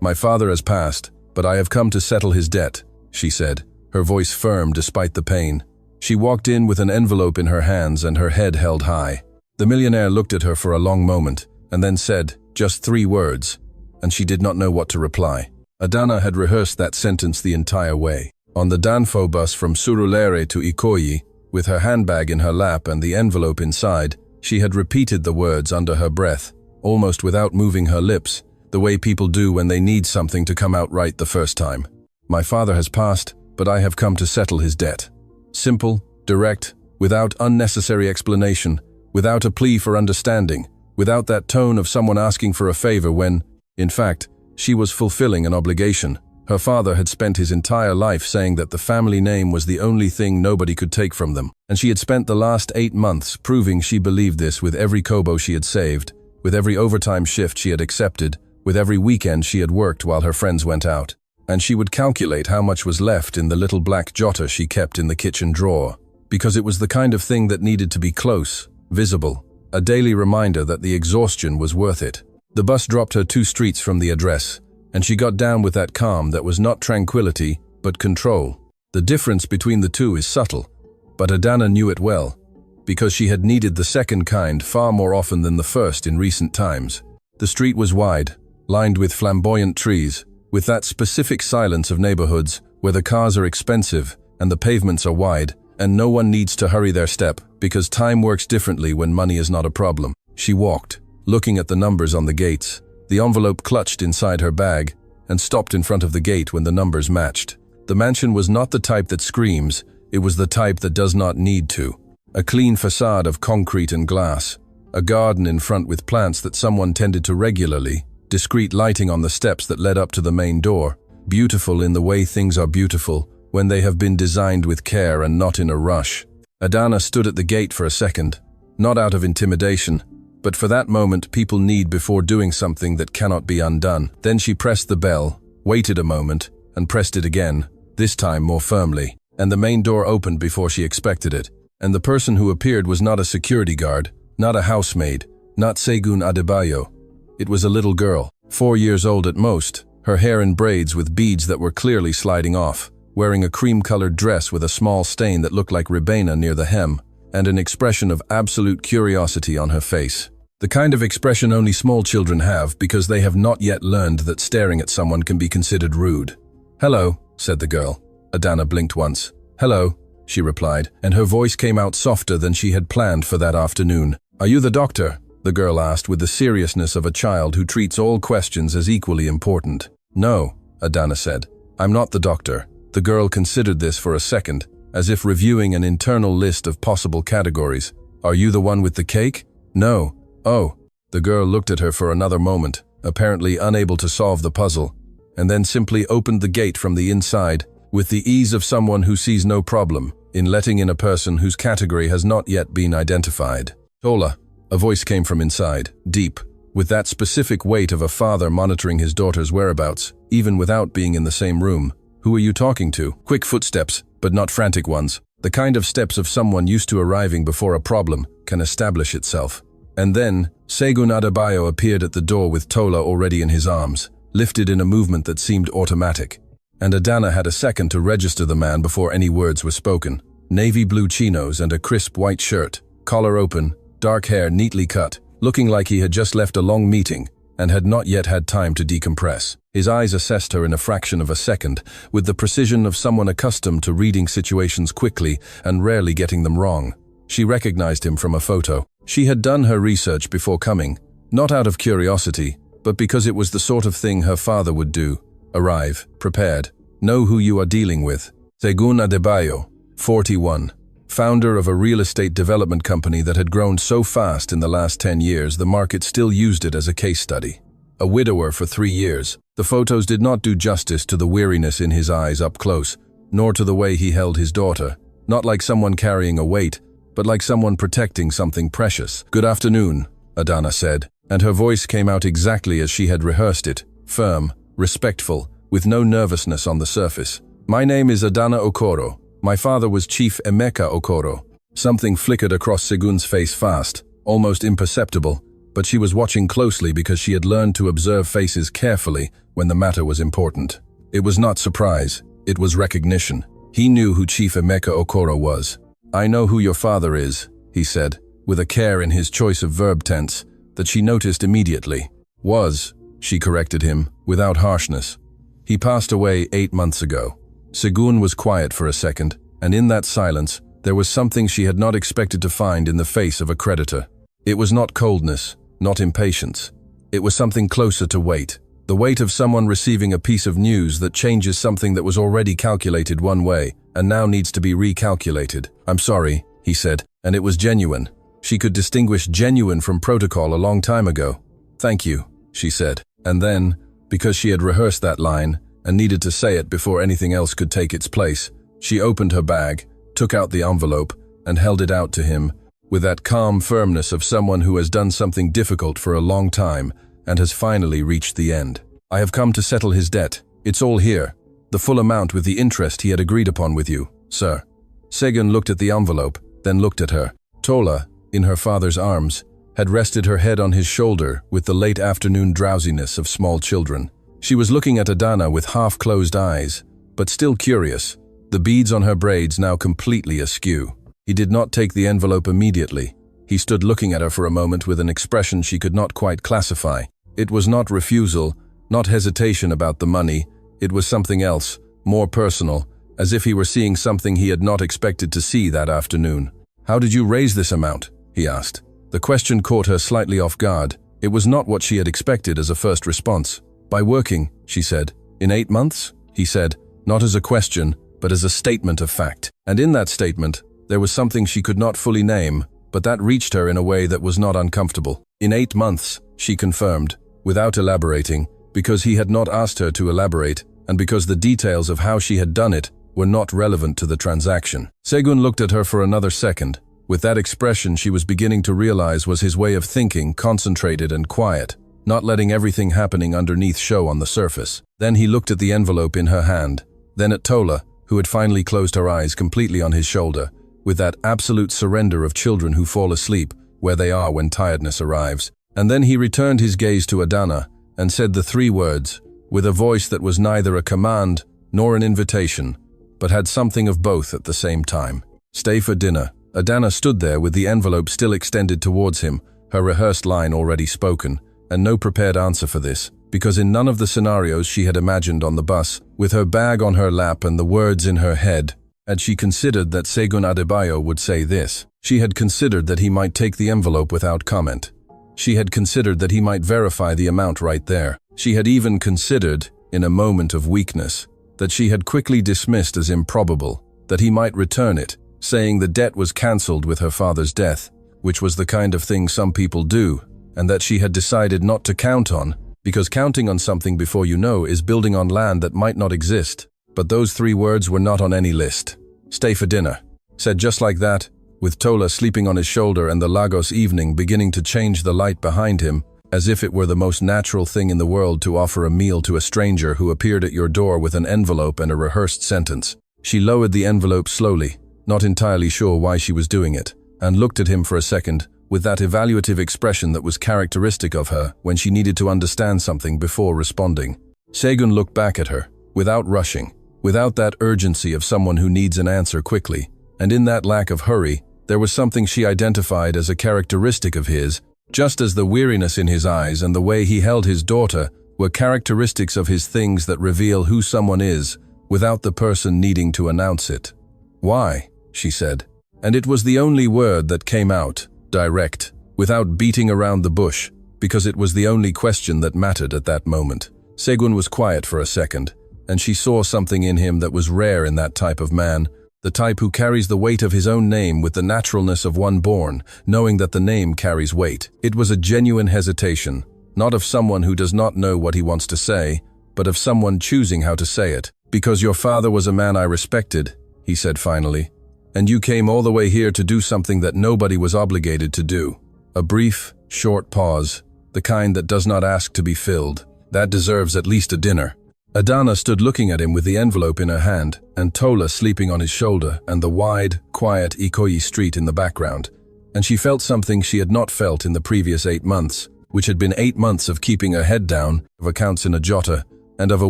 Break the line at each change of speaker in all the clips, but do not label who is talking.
My father has passed, but I have come to settle his debt, she said, her voice firm despite the pain. She walked in with an envelope in her hands and her head held high. The millionaire looked at her for a long moment and then said just 3 words, and she did not know what to reply. Adana had rehearsed that sentence the entire way. On the Danfo bus from Surulere to Ikoyi, with her handbag in her lap and the envelope inside, she had repeated the words under her breath, almost without moving her lips, the way people do when they need something to come out right the first time. My father has passed, but I have come to settle his debt. Simple, direct, without unnecessary explanation, without a plea for understanding, without that tone of someone asking for a favor when, in fact, she was fulfilling an obligation. Her father had spent his entire life saying that the family name was the only thing nobody could take from them, and she had spent the last 8 months proving she believed this with every kobo she had saved, with every overtime shift she had accepted, with every weekend she had worked while her friends went out. And she would calculate how much was left in the little black jotter she kept in the kitchen drawer, because it was the kind of thing that needed to be close, visible, a daily reminder that the exhaustion was worth it. The bus dropped her 2 streets from the address, and she got down with that calm that was not tranquility, but control. The difference between the two is subtle, but Adana knew it well, because she had needed the second kind far more often than the first in recent times. The street was wide, lined with flamboyant trees, with that specific silence of neighborhoods where the cars are expensive and the pavements are wide and no one needs to hurry their step because time works differently when money is not a problem. She walked, looking at the numbers on the gates, the envelope clutched inside her bag, and stopped in front of the gate when the numbers matched. The mansion was not the type that screams, it was the type that does not need to. A clean facade of concrete and glass, a garden in front with plants that someone tended to regularly, discreet lighting on the steps that led up to the main door, beautiful in the way things are beautiful when they have been designed with care and not in a rush. Adana stood at the gate for a second, not out of intimidation, but for that moment people need before doing something that cannot be undone. Then she pressed the bell, waited a moment, and pressed it again, this time more firmly, and the main door opened before she expected it, and the person who appeared was not a security guard, not a housemaid, not Segun Adebayo. It was a little girl, 4 years old at most, her hair in braids with beads that were clearly sliding off, wearing a cream-colored dress with a small stain that looked like ribena near the hem, and an expression of absolute curiosity on her face. The kind of expression only small children have because they have not yet learned that staring at someone can be considered rude. "Hello," said the girl. Adana blinked once. "Hello," she replied, and her voice came out softer than she had planned for that afternoon. "Are you the doctor?" the girl asked with the seriousness of a child who treats all questions as equally important. "No," Adana said. "I'm not the doctor." The girl considered this for a second, as if reviewing an internal list of possible categories. "Are you the one with the cake?" "No." "Oh." The girl looked at her for another moment, apparently unable to solve the puzzle, and then simply opened the gate from the inside, with the ease of someone who sees no problem in letting in a person whose category has not yet been identified. "Tola," a voice came from inside, deep, with that specific weight of a father monitoring his daughter's whereabouts, even without being in the same room. "Who are you talking to?" Quick footsteps, but not frantic ones. The kind of steps of someone used to arriving before a problem can establish itself. And then, Segun Adebayo appeared at the door with Tola already in his arms, lifted in a movement that seemed automatic. And Adana had a second to register the man before any words were spoken. Navy blue chinos and a crisp white shirt, collar open, dark hair neatly cut, looking like he had just left a long meeting and had not yet had time to decompress. His eyes assessed her in a fraction of a second, with the precision of someone accustomed to reading situations quickly and rarely getting them wrong. She recognized him from a photo. She had done her research before coming, not out of curiosity, but because it was the sort of thing her father would do. Arrive, prepared, know who you are dealing with. Segun Adebayo, 41. Founder of a real estate development company that had grown so fast in the last 10 years the market still used it as a case study. A widower for 3 years, the photos did not do justice to the weariness in his eyes up close, nor to the way he held his daughter, not like someone carrying a weight, but like someone protecting something precious. "Good afternoon," Adana said, and her voice came out exactly as she had rehearsed it, firm, respectful, with no nervousness on the surface. "My name is Adana Okoro. My father was Chief Emeka Okoro." Something flickered across Segun's face fast, almost imperceptible, but she was watching closely because she had learned to observe faces carefully when the matter was important. It was not surprise, it was recognition. He knew who Chief Emeka Okoro was. "I know who your father is," he said, with a care in his choice of verb tense that she noticed immediately. "Was," she corrected him, without harshness. "He passed away 8 months ago." Segun was quiet for a second, and in that silence, there was something she had not expected to find in the face of a creditor. It was not coldness, not impatience. It was something closer to weight. The weight of someone receiving a piece of news that changes something that was already calculated one way and now needs to be recalculated. "I'm sorry," he said, and it was genuine. She could distinguish genuine from protocol a long time ago. "Thank you," she said. And then, because she had rehearsed that line and needed to say it before anything else could take its place, she opened her bag, took out the envelope, and held it out to him, with that calm firmness of someone who has done something difficult for a long time and has finally reached the end. "I have come to settle his debt. It's all here. The full amount with the interest he had agreed upon with you, sir." Segun looked at the envelope, then looked at her. Tola, in her father's arms, had rested her head on his shoulder with the late afternoon drowsiness of small children. She was looking at Adana with half-closed eyes, but still curious, the beads on her braids now completely askew. He did not take the envelope immediately. He stood looking at her for a moment with an expression she could not quite classify. It was not refusal, not hesitation about the money. It was something else, more personal, as if he were seeing something he had not expected to see that afternoon. "How did you raise this amount?" he asked. The question caught her slightly off guard. It was not what she had expected as a first response. "By working," she said. "In 8 months?" he said, not as a question, but as a statement of fact. And in that statement, there was something she could not fully name, but that reached her in a way that was not uncomfortable. "In 8 months, she confirmed, without elaborating, because he had not asked her to elaborate, and because the details of how she had done it were not relevant to the transaction. Segun looked at her for another second. With that expression she was beginning to realize was his way of thinking, concentrated and quiet, not letting everything happening underneath show on the surface. Then he looked at the envelope in her hand, then at Tola, who had finally closed her eyes completely on his shoulder, with that absolute surrender of children who fall asleep where they are when tiredness arrives. And then he returned his gaze to Adana and said the 3 words, with a voice that was neither a command nor an invitation, but had something of both at the same time. "Stay for dinner." Adana stood there with the envelope still extended towards him, her rehearsed line already spoken, and no prepared answer for this, because in none of the scenarios she had imagined on the bus, with her bag on her lap and the words in her head, had she considered that Segun Adebayo would say this. She had considered that he might take the envelope without comment. She had considered that he might verify the amount right there. She had even considered, in a moment of weakness, that she had quickly dismissed as improbable, that he might return it, saying the debt was cancelled with her father's death, which was the kind of thing some people do, and that she had decided not to count on, because counting on something before you know is building on land that might not exist. But those 3 words were not on any list. "Stay for dinner," said just like that, with Tola sleeping on his shoulder and the Lagos evening beginning to change the light behind him, as if it were the most natural thing in the world to offer a meal to a stranger who appeared at your door with an envelope and a rehearsed sentence. She lowered the envelope slowly, not entirely sure why she was doing it, and looked at him for a second with that evaluative expression that was characteristic of her when she needed to understand something before responding. Segun looked back at her, without rushing, without that urgency of someone who needs an answer quickly, and in that lack of hurry, there was something she identified as a characteristic of his, just as the weariness in his eyes and the way he held his daughter were characteristics of his things that reveal who someone is without the person needing to announce it. "Why?" she said. And it was the only word that came out, direct, without beating around the bush, because it was the only question that mattered at that moment. Segun was quiet for a second, and she saw something in him that was rare in that type of man, the type who carries the weight of his own name with the naturalness of one born, knowing that the name carries weight. It was a genuine hesitation, not of someone who does not know what he wants to say, but of someone choosing how to say it. "Because your father was a man I respected," he said finally, "and you came all the way here to do something that nobody was obligated to do." A brief, short pause, the kind that does not ask to be filled. That deserves at least a dinner. Adana stood looking at him with the envelope in her hand, and Tola sleeping on his shoulder, and the wide, quiet Ikoyi street in the background. and she felt something she had not felt in the previous 8 months, which had been 8 months of keeping her head down, of accounts in a jotter, and of a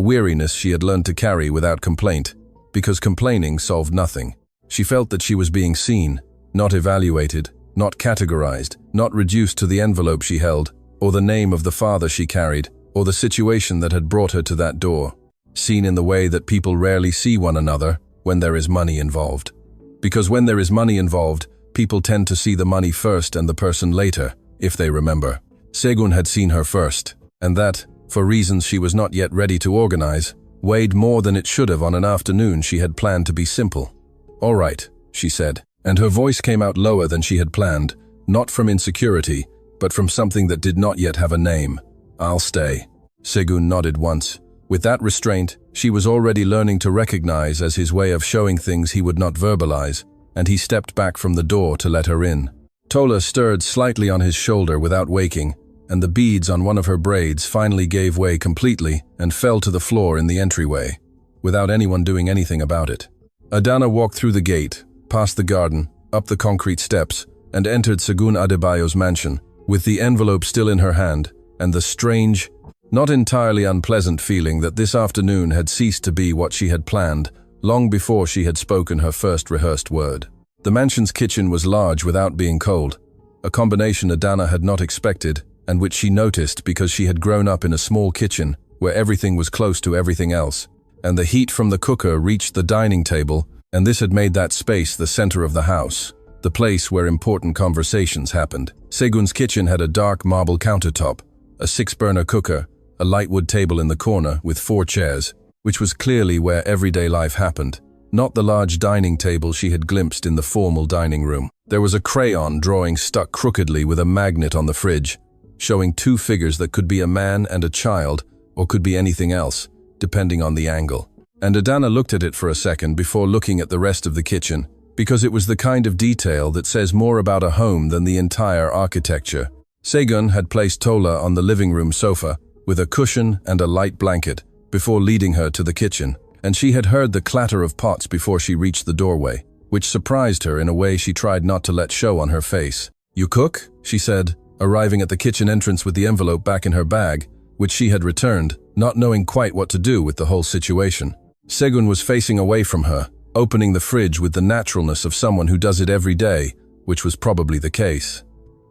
weariness she had learned to carry without complaint, because complaining solved nothing. She felt that she was being seen, not evaluated, not categorized, not reduced to the envelope she held, or the name of the father she carried, or the situation that had brought her to that door. Seen in the way that people rarely see one another when there is money involved. Because when there is money involved, people tend to see the money first and the person later, if they remember. Segun had seen her first, and that, for reasons she was not yet ready to organize, weighed more than it should have on an afternoon she had planned to be simple. "All right," she said, and her voice came out lower than she had planned, not from insecurity, but from something that did not yet have a name. "I'll stay." Segun nodded once. With that restraint, she was already learning to recognize as his way of showing things he would not verbalize, and he stepped back from the door to let her in. Tola stirred slightly on his shoulder without waking, and the beads on one of her braids finally gave way completely and fell to the floor in the entryway, without anyone doing anything about it. Adana walked through the gate, past the garden, up the concrete steps, and entered Segun Adebayo's mansion, with the envelope still in her hand, and the strange, not entirely unpleasant feeling that this afternoon had ceased to be what she had planned, long before she had spoken her first rehearsed word. The mansion's kitchen was large without being cold, a combination Adana had not expected, and which she noticed because she had grown up in a small kitchen where everything was close to everything else, and the heat from the cooker reached the dining table, and this had made that space the center of the house, the place where important conversations happened. Segun's kitchen had a dark marble countertop, a 6-burner cooker, a light wood table in the corner with 4 chairs, which was clearly where everyday life happened, not the large dining table she had glimpsed in the formal dining room. There was a crayon drawing stuck crookedly with a magnet on the fridge, showing 2 figures that could be a man and a child, or could be anything else, depending on the angle. And Adana looked at it for a second before looking at the rest of the kitchen, because it was the kind of detail that says more about a home than the entire architecture. Segun had placed Tola on the living room sofa, with a cushion and a light blanket, before leading her to the kitchen, and she had heard the clatter of pots before she reached the doorway, which surprised her in a way she tried not to let show on her face. "You cook?" she said, arriving at the kitchen entrance with the envelope back in her bag, which she had returned, not knowing quite what to do with the whole situation. Segun was facing away from her, opening the fridge with the naturalness of someone who does it every day, which was probably the case.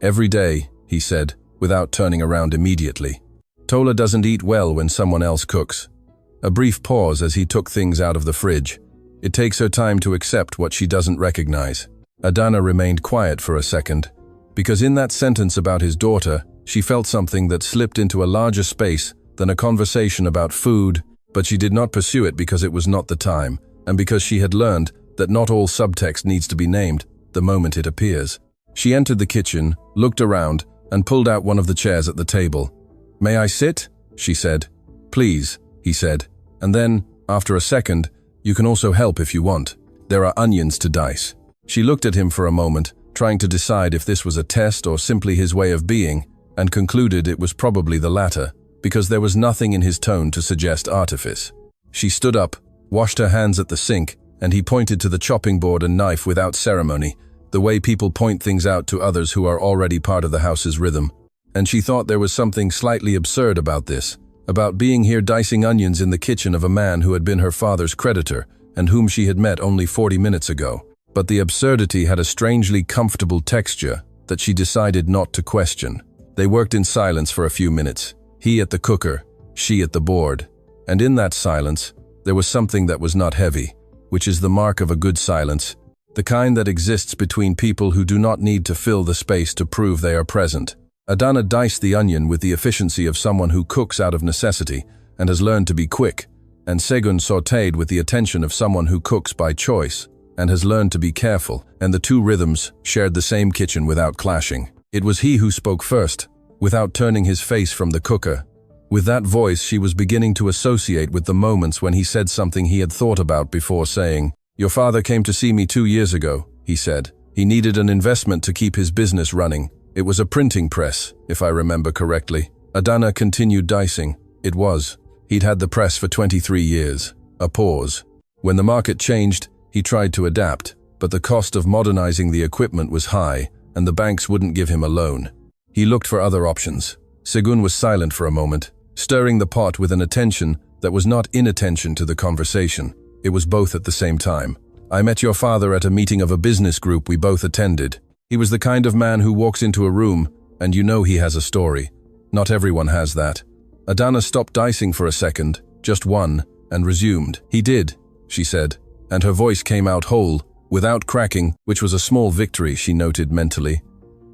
"Every day," he said, without turning around immediately. "Tola doesn't eat well when someone else cooks." A brief pause as he took things out of the fridge. It takes her time to accept what she doesn't recognize. Adana remained quiet for a second, because in that sentence about his daughter, she felt something that slipped into a larger space than a conversation about food, but she did not pursue it because it was not the time, and because she had learned that not all subtext needs to be named the moment it appears. She entered the kitchen, looked around, and pulled out one of the chairs at the table. "May I sit?" she said. "Please," he said, and then, after a second, "You can also help if you want. There are onions to dice." She looked at him for a moment, trying to decide if this was a test or simply his way of being, and concluded it was probably the latter, because there was nothing in his tone to suggest artifice. She stood up, washed her hands at the sink, and he pointed to the chopping board and knife without ceremony, the way people point things out to others who are already part of the house's rhythm. And she thought there was something slightly absurd about this, about being here dicing onions in the kitchen of a man who had been her father's creditor and whom she had met only 40 minutes ago. But the absurdity had a strangely comfortable texture that she decided not to question. They worked in silence for a few minutes, he at the cooker, she at the board. And in that silence, there was something that was not heavy, which is the mark of a good silence, the kind that exists between people who do not need to fill the space to prove they are present. Adana diced the onion with the efficiency of someone who cooks out of necessity and has learned to be quick, and Segun sautéed with the attention of someone who cooks by choice and has learned to be careful, and the 2 rhythms shared the same kitchen without clashing. It was he who spoke first, without turning his face from the cooker. With that voice she was beginning to associate with the moments when he said something he had thought about before saying, "Your father came to see me 2 years ago," he said. "He needed an investment to keep his business running. It was a printing press, if I remember correctly." Adana continued dicing. It was. He'd had the press for 23 years. A pause. When the market changed, he tried to adapt, but the cost of modernizing the equipment was high, and the banks wouldn't give him a loan. He looked for other options. Segun was silent for a moment, stirring the pot with an attention that was not inattention to the conversation. It was both at the same time. I met your father at a meeting of a business group we both attended. He was the kind of man who walks into a room, and you know he has a story. Not everyone has that. Adana stopped dicing for a second, just one, and resumed. He did, she said, and her voice came out whole, without cracking, which was a small victory, she noted mentally.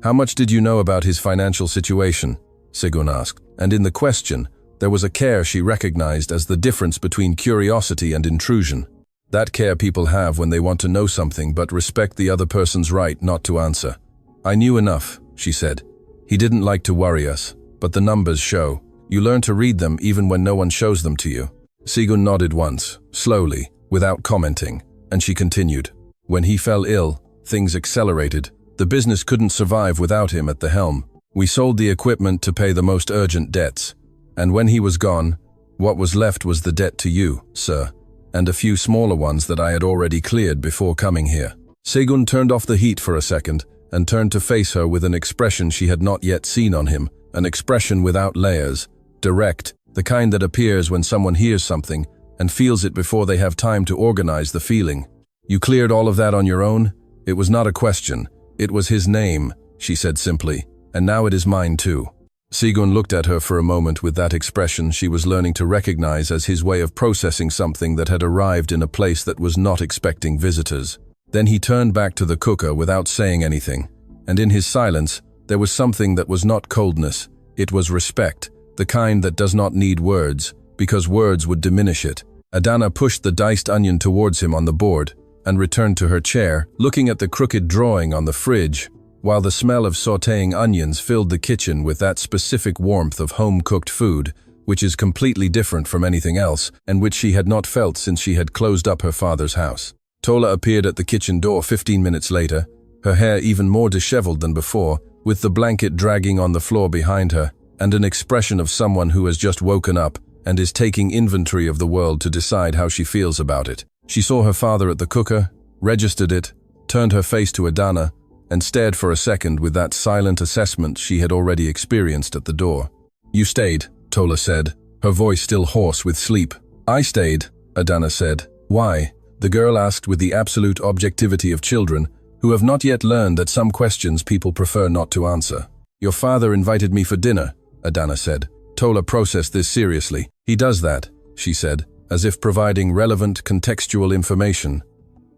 How much did you know about his financial situation? Segun asked, and in the question, there was a care she recognized as the difference between curiosity and intrusion. That care people have when they want to know something but respect the other person's right not to answer. I knew enough, she said. He didn't like to worry us, but the numbers show. You learn to read them even when no one shows them to you. Segun nodded once, slowly, without commenting, and she continued. When he fell ill, things accelerated. The business couldn't survive without him at the helm. We sold the equipment to pay the most urgent debts. And when he was gone, what was left was the debt to you, sir, and a few smaller ones that I had already cleared before coming here. Segun turned off the heat for a second and turned to face her with an expression she had not yet seen on him, an expression without layers, direct, the kind that appears when someone hears something and feels it before they have time to organize the feeling. You cleared all of that on your own? It was not a question. It was his name, she said simply, and now it is mine too. Segun looked at her for a moment with that expression she was learning to recognize as his way of processing something that had arrived in a place that was not expecting visitors. Then he turned back to the cooker without saying anything, and in his silence, there was something that was not coldness, it was respect, the kind that does not need words, because words would diminish it. Adana pushed the diced onion towards him on the board, and returned to her chair, looking at the crooked drawing on the fridge, while the smell of sautéing onions filled the kitchen with that specific warmth of home-cooked food, which is completely different from anything else, and which she had not felt since she had closed up her father's house. Tola appeared at the kitchen door 15 minutes later, her hair even more disheveled than before, with the blanket dragging on the floor behind her, and an expression of someone who has just woken up and is taking inventory of the world to decide how she feels about it. She saw her father at the cooker, registered it, turned her face to Adana, and stared for a second with that silent assessment she had already experienced at the door. You stayed, Tola said, her voice still hoarse with sleep. I stayed, Adana said. Why? The girl asked with the absolute objectivity of children, who have not yet learned that some questions people prefer not to answer. Your father invited me for dinner, Adana said. Tola processed this seriously. He does that, she said, as if providing relevant contextual information.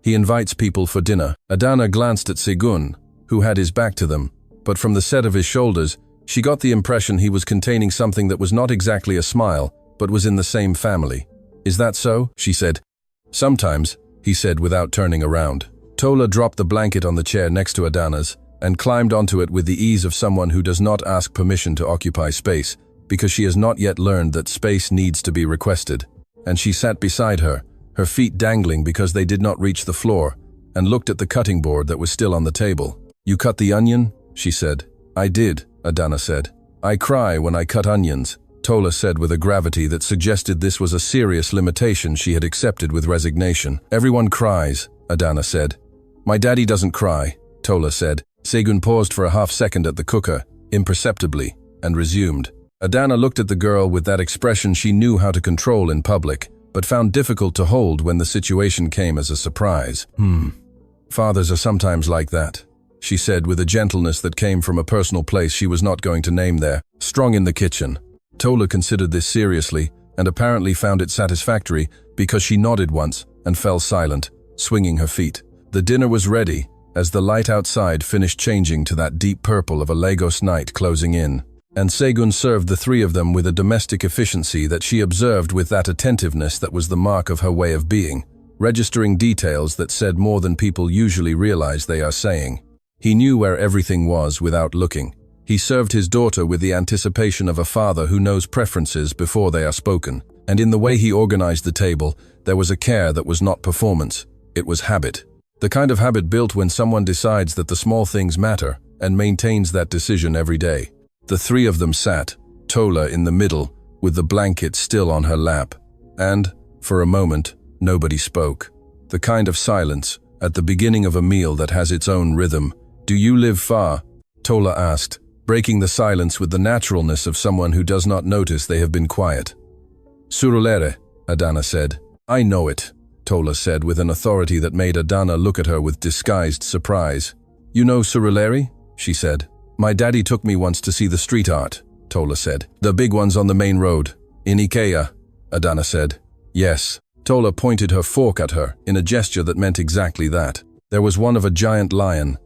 He invites people for dinner. Adana glanced at Segun, who had his back to them, but from the set of his shoulders, she got the impression he was containing something that was not exactly a smile, but was in the same family. Is that so? She said. Sometimes, he said without turning around. Tola dropped the blanket on the chair next to Adana's and climbed onto it with the ease of someone who does not ask permission to occupy space, because she has not yet learned that space needs to be requested. And she sat beside her, her feet dangling because they did not reach the floor, and looked at the cutting board that was still on the table. You cut the onion? She said. I did, Adana said. I cry when I cut onions, Tola said with a gravity that suggested this was a serious limitation she had accepted with resignation. Everyone cries, Adana said. My daddy doesn't cry, Tola said. Segun paused for a half-second at the cooker, imperceptibly, and resumed. Adana looked at the girl with that expression she knew how to control in public, but found difficult to hold when the situation came as a surprise. Fathers are sometimes like that, she said with a gentleness that came from a personal place she was not going to name there, strong in the kitchen. Tola considered this seriously, and apparently found it satisfactory because she nodded once and fell silent, swinging her feet. The dinner was ready, as the light outside finished changing to that deep purple of a Lagos night closing in. And Segun served the three of them with a domestic efficiency that she observed with that attentiveness that was the mark of her way of being, registering details that said more than people usually realize they are saying. He knew where everything was without looking. He served his daughter with the anticipation of a father who knows preferences before they are spoken, and in the way he organized the table, there was a care that was not performance, it was habit. The kind of habit built when someone decides that the small things matter and maintains that decision every day. The three of them sat, Tola in the middle, with the blanket still on her lap, and, for a moment, nobody spoke. The kind of silence, at the beginning of a meal that has its own rhythm, "Do you live far?" Tola asked, breaking the silence with the naturalness of someone who does not notice they have been quiet. "Surulere," Adana said. "I know it," Tola said with an authority that made Adana look at her with disguised surprise. "You know Surulere?" she said. "My daddy took me once to see the street art," Tola said. "The big ones on the main road." "In Ikea," Adana said. "Yes." Tola pointed her fork at her in a gesture that meant exactly that. There was one of a giant lion.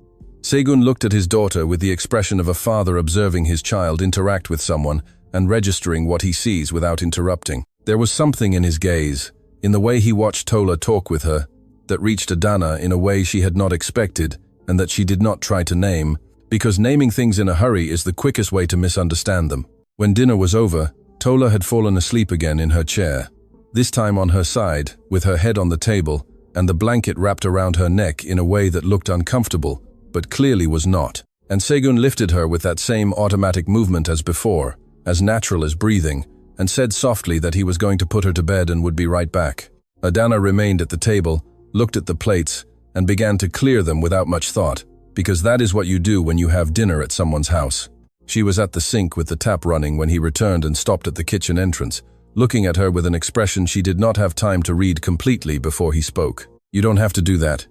Segun looked at his daughter with the expression of a father observing his child interact with someone and registering what he sees without interrupting. There was something in his gaze, in the way he watched Tola talk with her, that reached Adana in a way she had not expected and that she did not try to name, because naming things in a hurry is the quickest way to misunderstand them. When dinner was over, Tola had fallen asleep again in her chair, this time on her side, with her head on the table, and the blanket wrapped around her neck in a way that looked uncomfortable, but clearly was not. And Segun lifted her with that same automatic movement as before, as natural as breathing, and said softly that he was going to put her to bed and would be right back. Adana remained at the table, looked at the plates, and began to clear them without much thought, because that is what you do when you have dinner at someone's house. She was at the sink with the tap running when he returned and stopped at the kitchen entrance, looking at her with an expression she did not have time to read completely before he spoke. "You don't have to do that."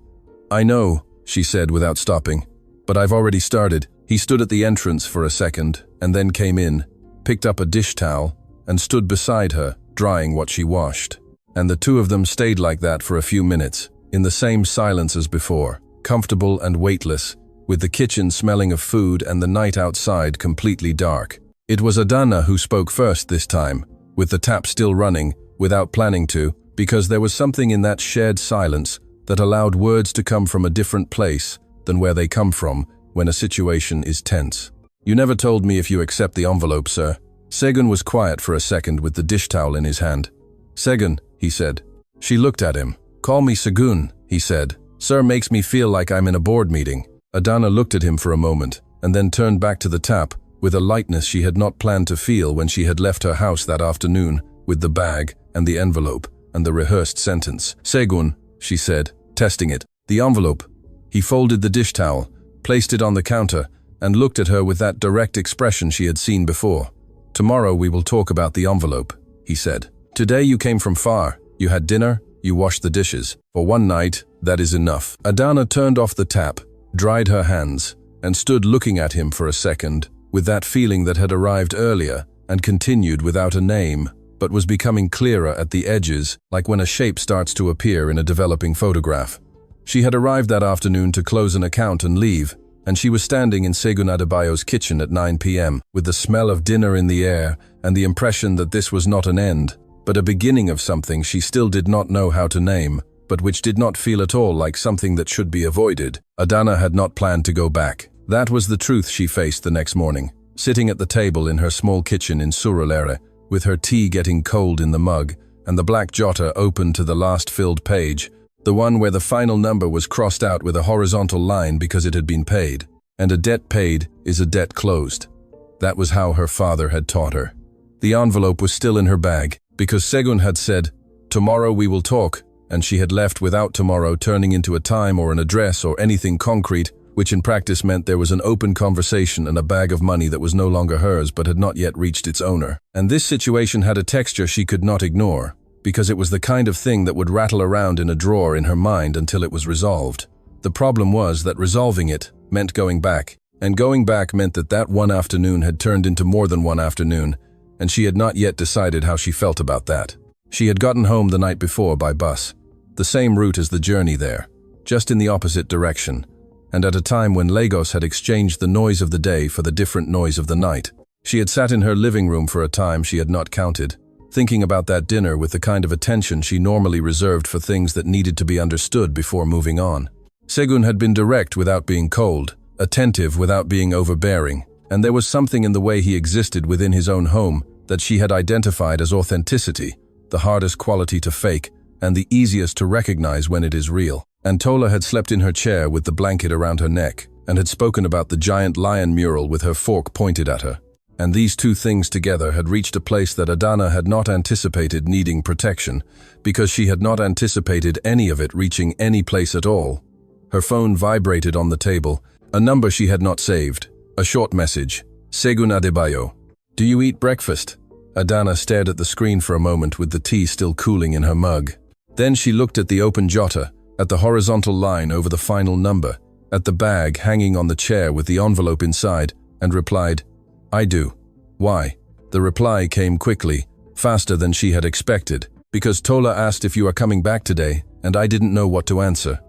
"I know," she said without stopping, "but I've already started." He stood at the entrance for a second, and then came in, picked up a dish towel, and stood beside her, drying what she washed. And the two of them stayed like that for a few minutes, in the same silence as before, comfortable and weightless, with the kitchen smelling of food and the night outside completely dark. It was Adana who spoke first this time, with the tap still running, without planning to, because there was something in that shared silence that allowed words to come from a different place than where they come from when a situation is tense. "You never told me if you accept the envelope, sir." Segun was quiet for a second with the dish towel in his hand. "Segun," he said. She looked at him. "Call me Segun," he said. "Sir makes me feel like I'm in a board meeting." Adana looked at him for a moment, and then turned back to the tap, with a lightness she had not planned to feel when she had left her house that afternoon, with the bag and the envelope and the rehearsed sentence. "Segun," she said, testing it. "The envelope." He folded the dish towel, placed it on the counter, and looked at her with that direct expression she had seen before. "Tomorrow we will talk about the envelope," he said. "Today you came from far. You had dinner, you washed the dishes. For one night, that is enough." Adana turned off the tap, dried her hands, and stood looking at him for a second, with that feeling that had arrived earlier and continued without a name, but was becoming clearer at the edges, like when a shape starts to appear in a developing photograph. She had arrived that afternoon to close an account and leave, and she was standing in Segun Adebayo's kitchen at 9 p.m., with the smell of dinner in the air and the impression that this was not an end, but a beginning of something she still did not know how to name, but which did not feel at all like something that should be avoided. Adana had not planned to go back. That was the truth she faced the next morning, sitting at the table in her small kitchen in Surulere, with her tea getting cold in the mug, and the black jotter open to the last filled page, the one where the final number was crossed out with a horizontal line because it had been paid. And a debt paid is a debt closed. That was how her father had taught her. The envelope was still in her bag, because Segun had said, "Tomorrow we will talk," and she had left without tomorrow turning into a time or an address or anything concrete, which in practice meant there was an open conversation and a bag of money that was no longer hers but had not yet reached its owner. And this situation had a texture she could not ignore, because it was the kind of thing that would rattle around in a drawer in her mind until it was resolved. The problem was that resolving it meant going back, and going back meant that that one afternoon had turned into more than one afternoon, and she had not yet decided how she felt about that. She had gotten home the night before by bus, the same route as the journey there, just in the opposite direction, and at a time when Lagos had exchanged the noise of the day for the different noise of the night. She had sat in her living room for a time she had not counted, thinking about that dinner with the kind of attention she normally reserved for things that needed to be understood before moving on. Segun had been direct without being cold, attentive without being overbearing, and there was something in the way he existed within his own home that she had identified as authenticity, the hardest quality to fake and the easiest to recognize when it is real. And Tola had slept in her chair with the blanket around her neck and had spoken about the giant lion mural with her fork pointed at her. And these two things together had reached a place that Adana had not anticipated needing protection, because she had not anticipated any of it reaching any place at all. Her phone vibrated on the table, A number she had not saved. A short message. Segun Adebayo. Do you eat breakfast? Adana stared at the screen for a moment with the tea still cooling in her mug. Then she looked at the open jotter, at the horizontal line over the final number, at the bag hanging on the chair with the envelope inside, and replied, I do. Why? The reply came quickly, faster than she had expected, because Tola asked if you are coming back today, and I didn't know what to answer.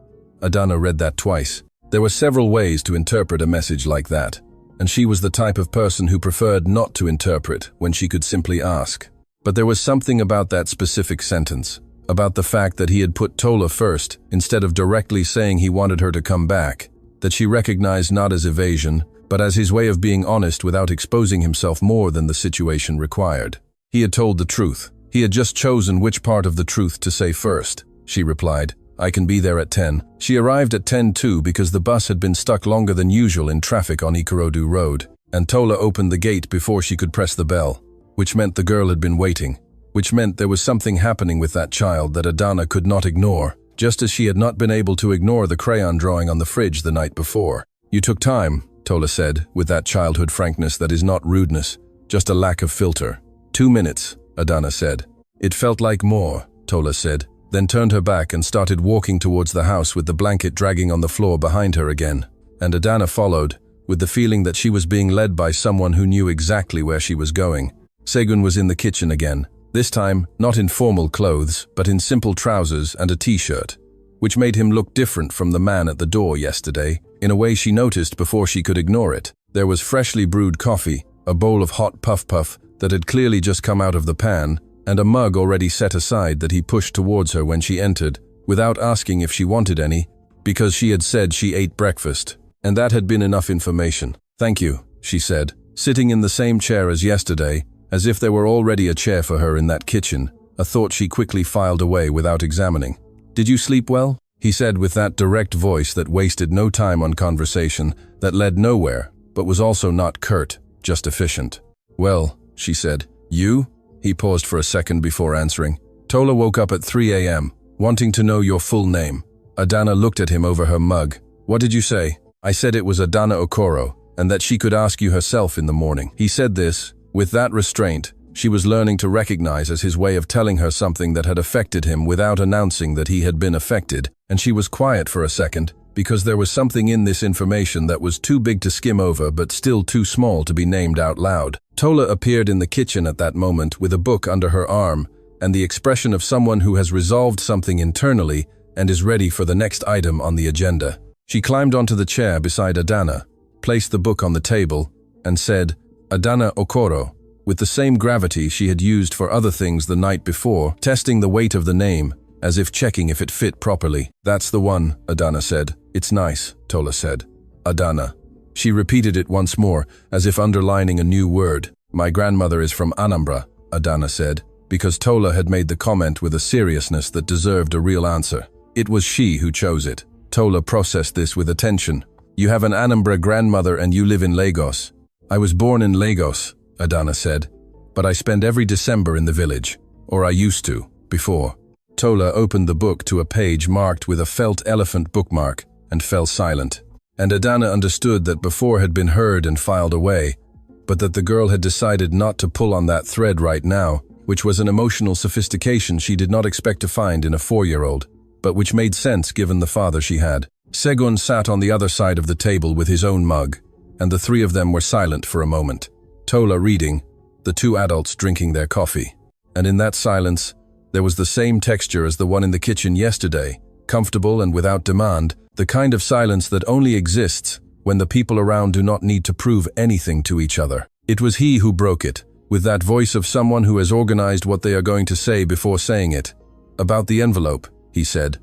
Adana read that twice. There were several ways to interpret a message like that, and she was the type of person who preferred not to interpret when she could simply ask. But there was something about that specific sentence, about the fact that he had put Tola first instead of directly saying he wanted her to come back, that she recognized not as evasion, but as his way of being honest without exposing himself more than the situation required. He had told the truth. He had just chosen which part of the truth to say first. She replied, I can be there at 10. She arrived at 10:02 because the bus had been stuck longer than usual in traffic on Ikorodu Road, and Tola opened the gate before she could press the bell, which meant the girl had been waiting, which meant there was something happening with that child that Adana could not ignore, just as she had not been able to ignore the crayon drawing on the fridge the night before. You took time, Tola said, with that childhood frankness that is not rudeness, just a lack of filter. 2 minutes, Adana said. It felt like more, Tola said, then turned her back and started walking towards the house with the blanket dragging on the floor behind her again. And Adana followed, with the feeling that she was being led by someone who knew exactly where she was going. Segun was in the kitchen again, this time not in formal clothes, but in simple trousers and a t-shirt, which made him look different from the man at the door yesterday, in a way she noticed before she could ignore it. There was freshly brewed coffee, a bowl of hot puff-puff that had clearly just come out of the pan, and a mug already set aside that he pushed towards her when she entered, without asking if she wanted any, because she had said she ate breakfast, and that had been enough information. Thank you, she said, sitting in the same chair as yesterday, as if there were already a chair for her in that kitchen, a thought she quickly filed away without examining. Did you sleep well? He said with that direct voice that wasted no time on conversation, that led nowhere, but was also not curt, just efficient. Well, she said. You? He paused for a second before answering. Tola woke up at 3 a.m., wanting to know your full name. Adana looked at him over her mug. What did you say? I said it was Adana Okoro, and that she could ask you herself in the morning. He said this, with that restraint, she was learning to recognize as his way of telling her something that had affected him without announcing that he had been affected, and she was quiet for a second, because there was something in this information that was too big to skim over but still too small to be named out loud. Tola appeared in the kitchen at that moment with a book under her arm and the expression of someone who has resolved something internally and is ready for the next item on the agenda. She climbed onto the chair beside Adana, placed the book on the table, and said, Adana Okoro, with the same gravity she had used for other things the night before, testing the weight of the name, as if checking if it fit properly. That's the one, Adana said. It's nice, Tola said. Adana. She repeated it once more, as if underlining a new word. My grandmother is from Anambra, Adana said, because Tola had made the comment with a seriousness that deserved a real answer. It was she who chose it. Tola processed this with attention. You have an Anambra grandmother and you live in Lagos. I was born in Lagos, Adana said, but I spend every December in the village, or I used to, before. Tola opened the book to a page marked with a felt elephant bookmark and fell silent. And Adana understood that before had been heard and filed away, but that the girl had decided not to pull on that thread right now, which was an emotional sophistication she did not expect to find in a 4-year-old, but which made sense given the father she had. Segun sat on the other side of the table with his own mug, and the three of them were silent for a moment. Tola reading, the two adults drinking their coffee. And in that silence, there was the same texture as the one in the kitchen yesterday, comfortable and without demand, the kind of silence that only exists when the people around do not need to prove anything to each other. It was he who broke it, with that voice of someone who has organized what they are going to say before saying it. About the envelope, he said.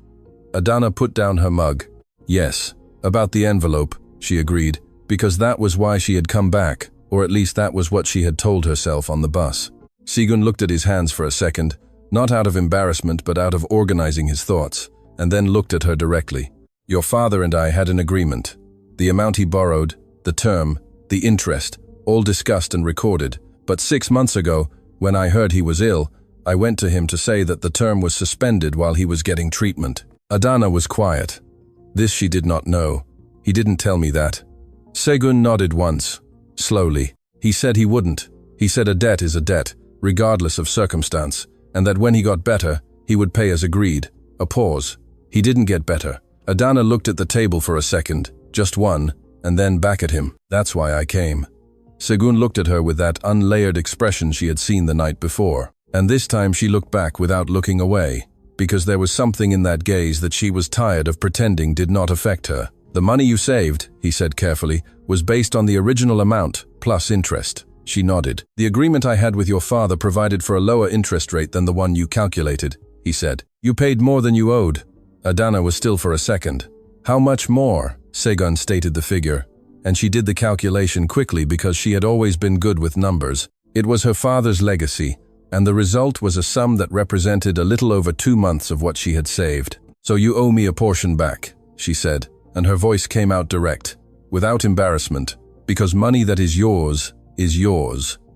Adana put down her mug. Yes, about the envelope, she agreed, because that was why she had come back, or at least that was what she had told herself on the bus. Segun looked at his hands for a second, not out of embarrassment but out of organizing his thoughts, and then looked at her directly. Your father and I had an agreement. The amount he borrowed, the term, the interest, all discussed and recorded, but 6 months ago, when I heard he was ill, I went to him to say that the term was suspended while he was getting treatment. Adana was quiet. This she did not know. He didn't tell me that. Segun nodded once, slowly. He said he wouldn't. He said a debt is a debt, regardless of circumstance, and that when he got better, he would pay as agreed. A pause. He didn't get better. Adana looked at the table for a second, just one, and then back at him. That's why I came. Segun looked at her with that unlayered expression she had seen the night before. And this time she looked back without looking away, because there was something in that gaze that she was tired of pretending did not affect her. The money you saved, he said carefully, was based on the original amount, plus interest. She nodded. The agreement I had with your father provided for a lower interest rate than the one you calculated, he said. You paid more than you owed. Adana was still for a second. How much more? Segun stated the figure, and she did the calculation quickly because she had always been good with numbers. It was her father's legacy, and the result was a sum that represented a little over 2 months of what she had saved. So you owe me a portion back, she said, and her voice came out direct, without embarrassment, because money that is yours,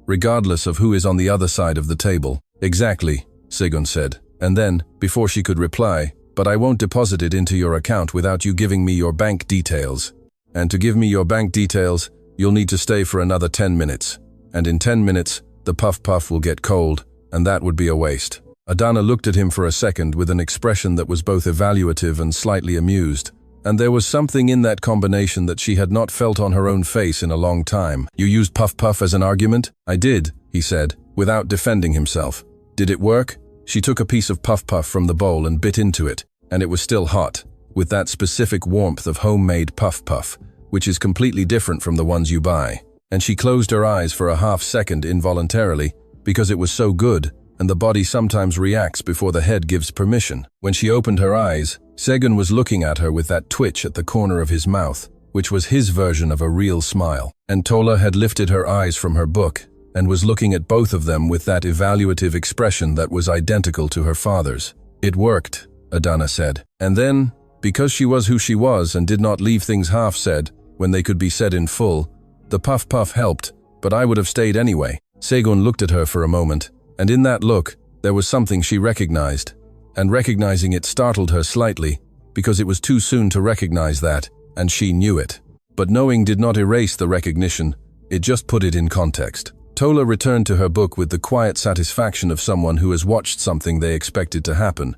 regardless of who is on the other side of the table. Exactly, Segun said, and then, before she could reply, but I won't deposit it into your account without you giving me your bank details. And to give me your bank details, you'll need to stay for another 10 minutes. And in 10 minutes, the puff will get cold, and that would be a waste. Adana looked at him for a second with an expression that was both evaluative and slightly amused. And there was something in that combination that she had not felt on her own face in a long time. You used puff as an argument? I did, he said, without defending himself. Did it work? She took a piece of puff from the bowl and bit into it, and it was still hot, with that specific warmth of homemade puff, which is completely different from the ones you buy. And she closed her eyes for a half second involuntarily, because it was so good, and the body sometimes reacts before the head gives permission. When she opened her eyes, Segun was looking at her with that twitch at the corner of his mouth, which was his version of a real smile. And Tola had lifted her eyes from her book, and was looking at both of them with that evaluative expression that was identical to her father's. It worked, Adana said. And then, because she was who she was and did not leave things half said, when they could be said in full, the puff helped, but I would have stayed anyway. Segun looked at her for a moment, and in that look, there was something she recognized. And recognizing it startled her slightly, because it was too soon to recognize that, and she knew it. But knowing did not erase the recognition, it just put it in context. Tola returned to her book with the quiet satisfaction of someone who has watched something they expected to happen.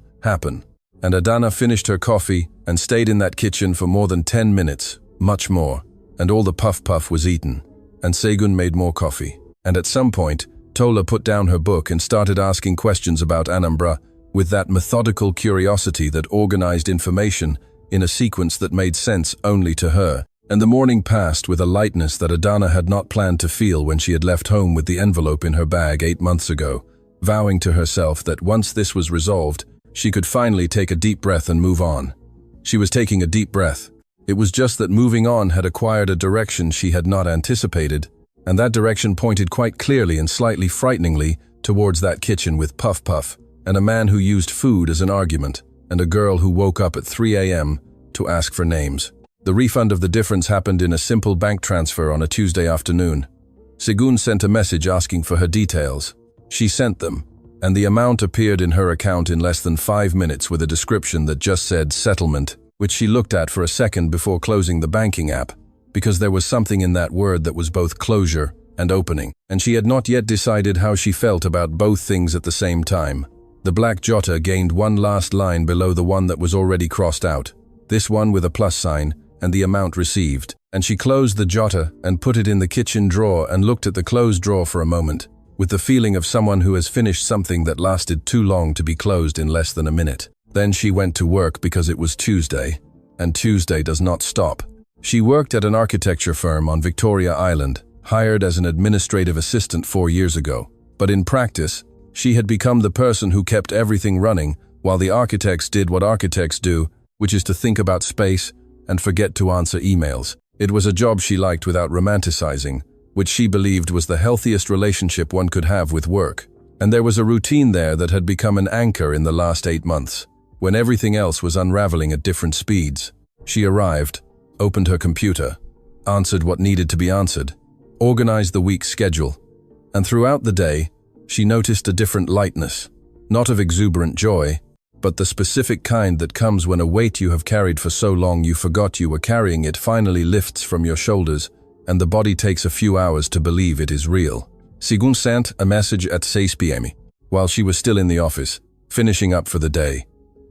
And Adana finished her coffee and stayed in that kitchen for more than 10 minutes, much more, and all the puff was eaten. And Segun made more coffee. And at some point, Tola put down her book and started asking questions about Anambra with that methodical curiosity that organized information in a sequence that made sense only to her. And the morning passed with a lightness that Adana had not planned to feel when she had left home with the envelope in her bag 8 months ago, vowing to herself that once this was resolved, she could finally take a deep breath and move on. She was taking a deep breath. It was just that moving on had acquired a direction she had not anticipated, and that direction pointed quite clearly and slightly frighteningly towards that kitchen with puff, and a man who used food as an argument, and a girl who woke up at 3 a.m. to ask for names. The refund of the difference happened in a simple bank transfer on a Tuesday afternoon. Segun sent a message asking for her details. She sent them, and the amount appeared in her account in less than 5 minutes with a description that just said settlement, which she looked at for a second before closing the banking app, because there was something in that word that was both closure and opening, and she had not yet decided how she felt about both things at the same time. The black jotter gained one last line below the one that was already crossed out, this one with a plus sign, and the amount received, and she closed the jotter and put it in the kitchen drawer and looked at the closed drawer for a moment, with the feeling of someone who has finished something that lasted too long to be closed in less than a minute. Then she went to work because it was Tuesday, and Tuesday does not stop. She worked at an architecture firm on Victoria Island, hired as an administrative assistant 4 years ago, but in practice, she had become the person who kept everything running while the architects did what architects do, which is to think about space and forget to answer emails. It was a job she liked without romanticizing, which she believed was the healthiest relationship one could have with work. And there was a routine there that had become an anchor in the last 8 months, when everything else was unraveling at different speeds. She arrived, opened her computer, answered what needed to be answered, organized the week's schedule, and throughout the day, she noticed a different lightness, not of exuberant joy, but the specific kind that comes when a weight you have carried for so long you forgot you were carrying it finally lifts from your shoulders, and the body takes a few hours to believe it is real. Segun sent a message at 6 p.m. while she was still in the office, finishing up for the day.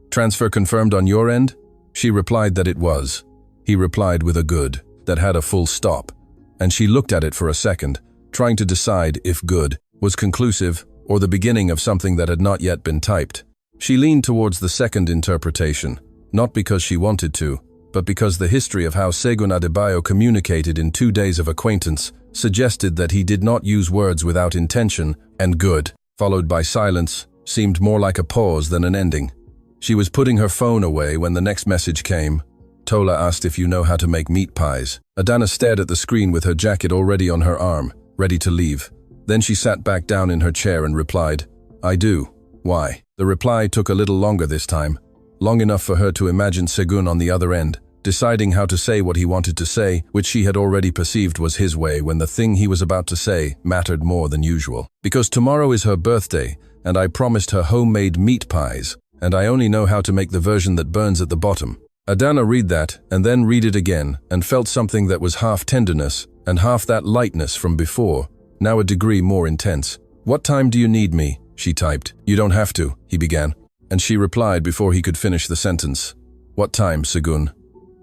Transfer confirmed on your end? She replied that it was. He replied with a good, that had a full stop, and she looked at it for a second, trying to decide if good was conclusive or the beginning of something that had not yet been typed. She leaned towards the second interpretation, not because she wanted to, but because the history of how Segun Adebayo communicated in 2 days of acquaintance suggested that he did not use words without intention, and good, followed by silence, seemed more like a pause than an ending. She was putting her phone away when the next message came. Tola asked if you know how to make meat pies. Adana stared at the screen with her jacket already on her arm, ready to leave. Then she sat back down in her chair and replied, I do. Why? The reply took a little longer this time, long enough for her to imagine Segun on the other end, deciding how to say what he wanted to say, which she had already perceived was his way when the thing he was about to say mattered more than usual. Because tomorrow is her birthday, and I promised her homemade meat pies, and I only know how to make the version that burns at the bottom. Adana read that, and then read it again, and felt something that was half tenderness, and half that lightness from before, now a degree more intense. What time do you need me? She typed. You don't have to, he began, and she replied before he could finish the sentence. What time, Segun?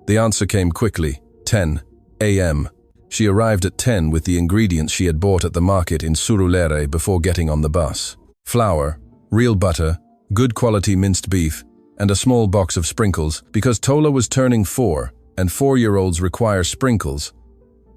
The answer came quickly, 10 a.m. She arrived at 10 with the ingredients she had bought at the market in Surulere before getting on the bus. Flour, real butter, good quality minced beef, and a small box of sprinkles, because Tola was turning 4, and 4-year-olds require sprinkles.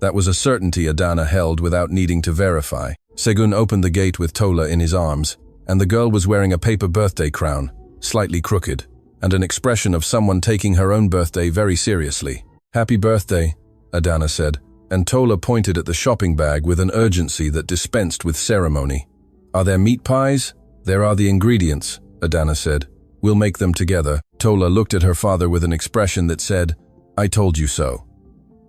That was a certainty Adana held without needing to verify. Segun opened the gate with Tola in his arms, and the girl was wearing a paper birthday crown, slightly crooked, and an expression of someone taking her own birthday very seriously. Happy birthday, Adana said, and Tola pointed at the shopping bag with an urgency that dispensed with ceremony. Are there meat pies? There are the ingredients, Adana said. We'll make them together. Tola looked at her father with an expression that said, I told you so.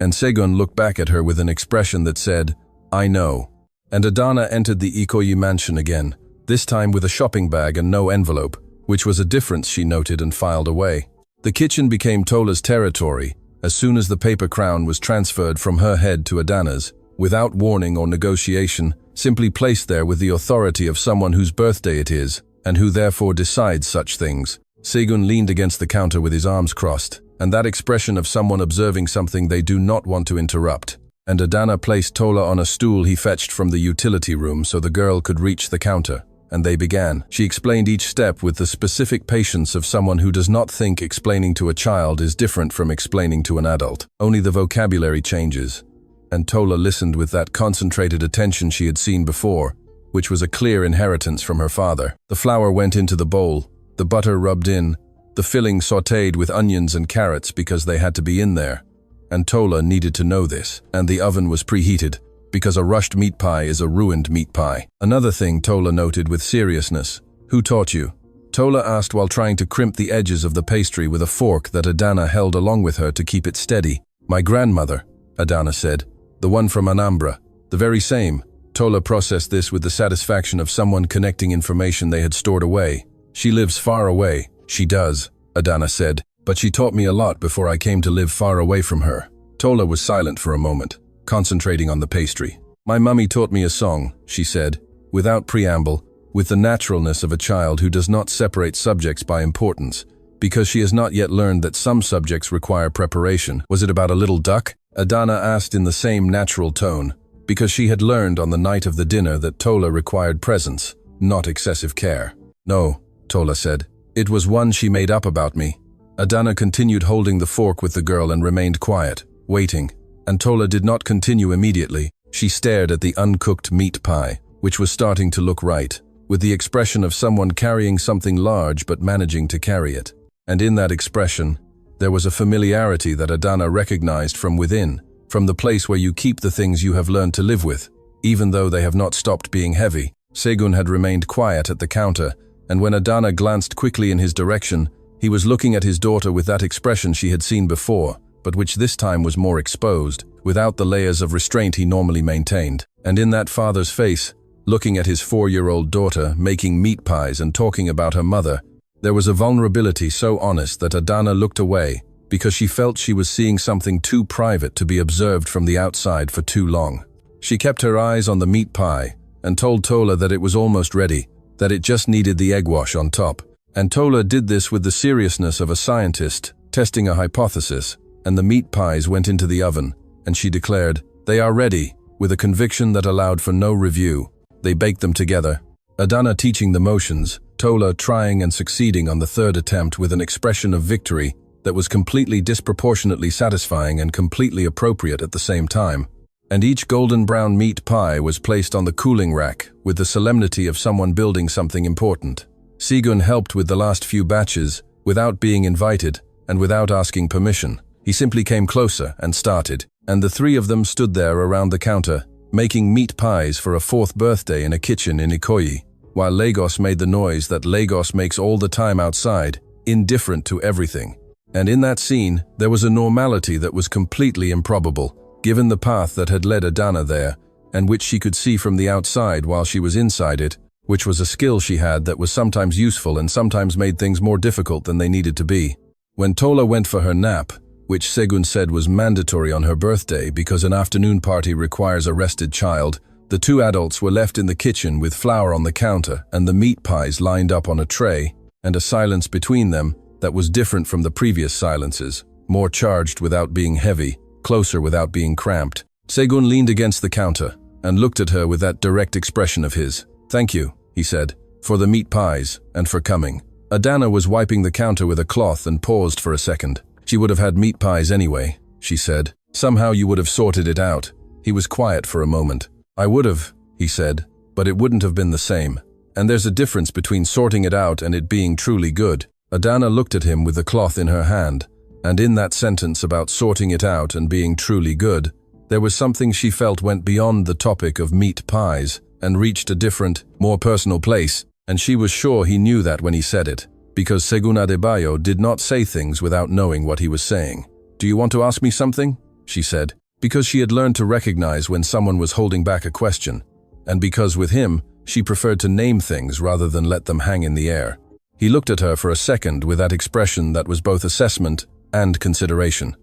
And Segun looked back at her with an expression that said, I know. And Adana entered the Ikoyi mansion again, this time with a shopping bag and no envelope, which was a difference she noted and filed away. The kitchen became Tola's territory as soon as the paper crown was transferred from her head to Adana's, without warning or negotiation, simply placed there with the authority of someone whose birthday it is, and who therefore decides such things. Segun leaned against the counter with his arms crossed, and that expression of someone observing something they do not want to interrupt. And Adana placed Tola on a stool he fetched from the utility room so the girl could reach the counter, and they began. She explained each step with the specific patience of someone who does not think explaining to a child is different from explaining to an adult. Only the vocabulary changes. And Tola listened with that concentrated attention she had seen before, which was a clear inheritance from her father. The flour went into the bowl, the butter rubbed in, the filling sautéed with onions and carrots because they had to be in there. And Tola needed to know this, and the oven was preheated, because a rushed meat pie is a ruined meat pie. Another thing Tola noted with seriousness. Who taught you? Tola asked while trying to crimp the edges of the pastry with a fork that Adana held along with her to keep it steady. My grandmother, Adana said. The one from Anambra. The very same. Tola processed this with the satisfaction of someone connecting information they had stored away. She lives far away. She does, Adana said. But she taught me a lot before I came to live far away from her. Tola was silent for a moment, concentrating on the pastry. My mummy taught me a song, she said, without preamble, with the naturalness of a child who does not separate subjects by importance, because she has not yet learned that some subjects require preparation. Was it about a little duck? Adana asked in the same natural tone, because she had learned on the night of the dinner that Tola required presence, not excessive care. No, Tola said. It was one she made up about me. Adana continued holding the fork with the girl and remained quiet, waiting, and Tola did not continue immediately. She stared at the uncooked meat pie, which was starting to look right, with the expression of someone carrying something large but managing to carry it. And in that expression, there was a familiarity that Adana recognized from within, from the place where you keep the things you have learned to live with, even though they have not stopped being heavy. Segun had remained quiet at the counter, and when Adana glanced quickly in his direction, he was looking at his daughter with that expression she had seen before, but which this time was more exposed, without the layers of restraint he normally maintained. And in that father's face, looking at his 4-year-old daughter making meat pies and talking about her mother, There was a vulnerability so honest that Adana looked away because she felt she was seeing something too private to be observed from the outside for too long. She kept her eyes on the meat pie and told Tola that it was almost ready, that it just needed the egg wash on top. And Tola did this with the seriousness of a scientist testing a hypothesis, and the meat pies went into the oven, and she declared, "They are ready," with a conviction that allowed for no review. They baked them together, Adana teaching the motions, Tola trying and succeeding on the third attempt with an expression of victory that was completely disproportionately satisfying and completely appropriate at the same time. And each golden brown meat pie was placed on the cooling rack with the solemnity of someone building something important. Segun helped with the last few batches without being invited and without asking permission. He simply came closer and started, and the three of them stood there around the counter, making meat pies for a fourth birthday in a kitchen in Ikoyi, while Lagos made the noise that Lagos makes all the time outside, indifferent to everything. And in that scene, there was a normality that was completely improbable, given the path that had led Adana there, and which she could see from the outside while she was inside it, which was a skill she had that was sometimes useful and sometimes made things more difficult than they needed to be. When Tola went for her nap, which Segun said was mandatory on her birthday because an afternoon party requires a rested child, the two adults were left in the kitchen with flour on the counter and the meat pies lined up on a tray, and a silence between them that was different from the previous silences, more charged without being heavy, closer without being cramped. Segun leaned against the counter and looked at her with that direct expression of his. "Thank you," he said, "for the meat pies and for coming." Adana was wiping the counter with a cloth and paused for a second. "She would have had meat pies anyway," she said. "Somehow you would have sorted it out." He was quiet for a moment. "I would have," he said, "but it wouldn't have been the same. And there's a difference between sorting it out and it being truly good." Adana looked at him with the cloth in her hand, and in that sentence about sorting it out and being truly good, there was something she felt went beyond the topic of meat pies and reached a different, more personal place, and she was sure he knew that when he said it, because Segun Adebayo did not say things without knowing what he was saying. "Do you want to ask me something?" she said, because she had learned to recognize when someone was holding back a question, and because with him, she preferred to name things rather than let them hang in the air. He looked at her for a second with that expression that was both assessment and consideration.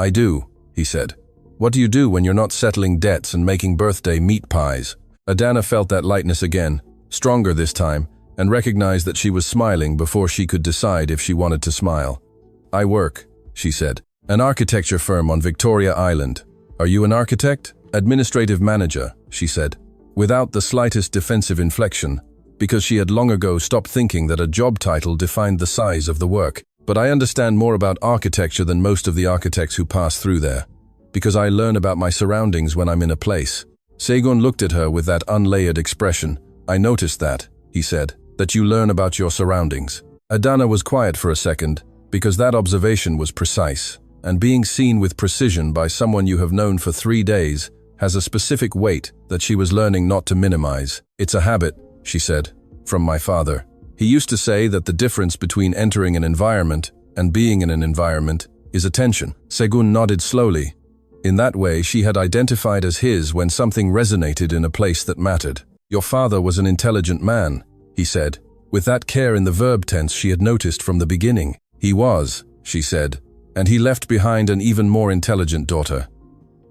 "I do," he said. "What do you do when you're not settling debts and making birthday meat pies?" Adana felt that lightness again, stronger this time, and recognized that she was smiling before she could decide if she wanted to smile. "I work," she said, "an architecture firm on Victoria Island." "Are you an architect?" "Administrative manager," she said, without the slightest defensive inflection, because she had long ago stopped thinking that a job title defined the size of the work. "But I understand more about architecture than most of the architects who pass through there, because I learn about my surroundings when I'm in a place." Segun looked at her with that unlayered expression. "I noticed that," he said, "that you learn about your surroundings." Adana was quiet for a second, because that observation was precise, and being seen with precision by someone you have known for 3 days has a specific weight that she was learning not to minimize. "It's a habit," she said, "from my father. He used to say that the difference between entering an environment and being in an environment is attention." Segun nodded slowly. In that way, she had identified as his when something resonated in a place that mattered. "Your father was an intelligent man," he said, with that care in the verb tense she had noticed from the beginning. "He was," she said, "and he left behind an even more intelligent daughter."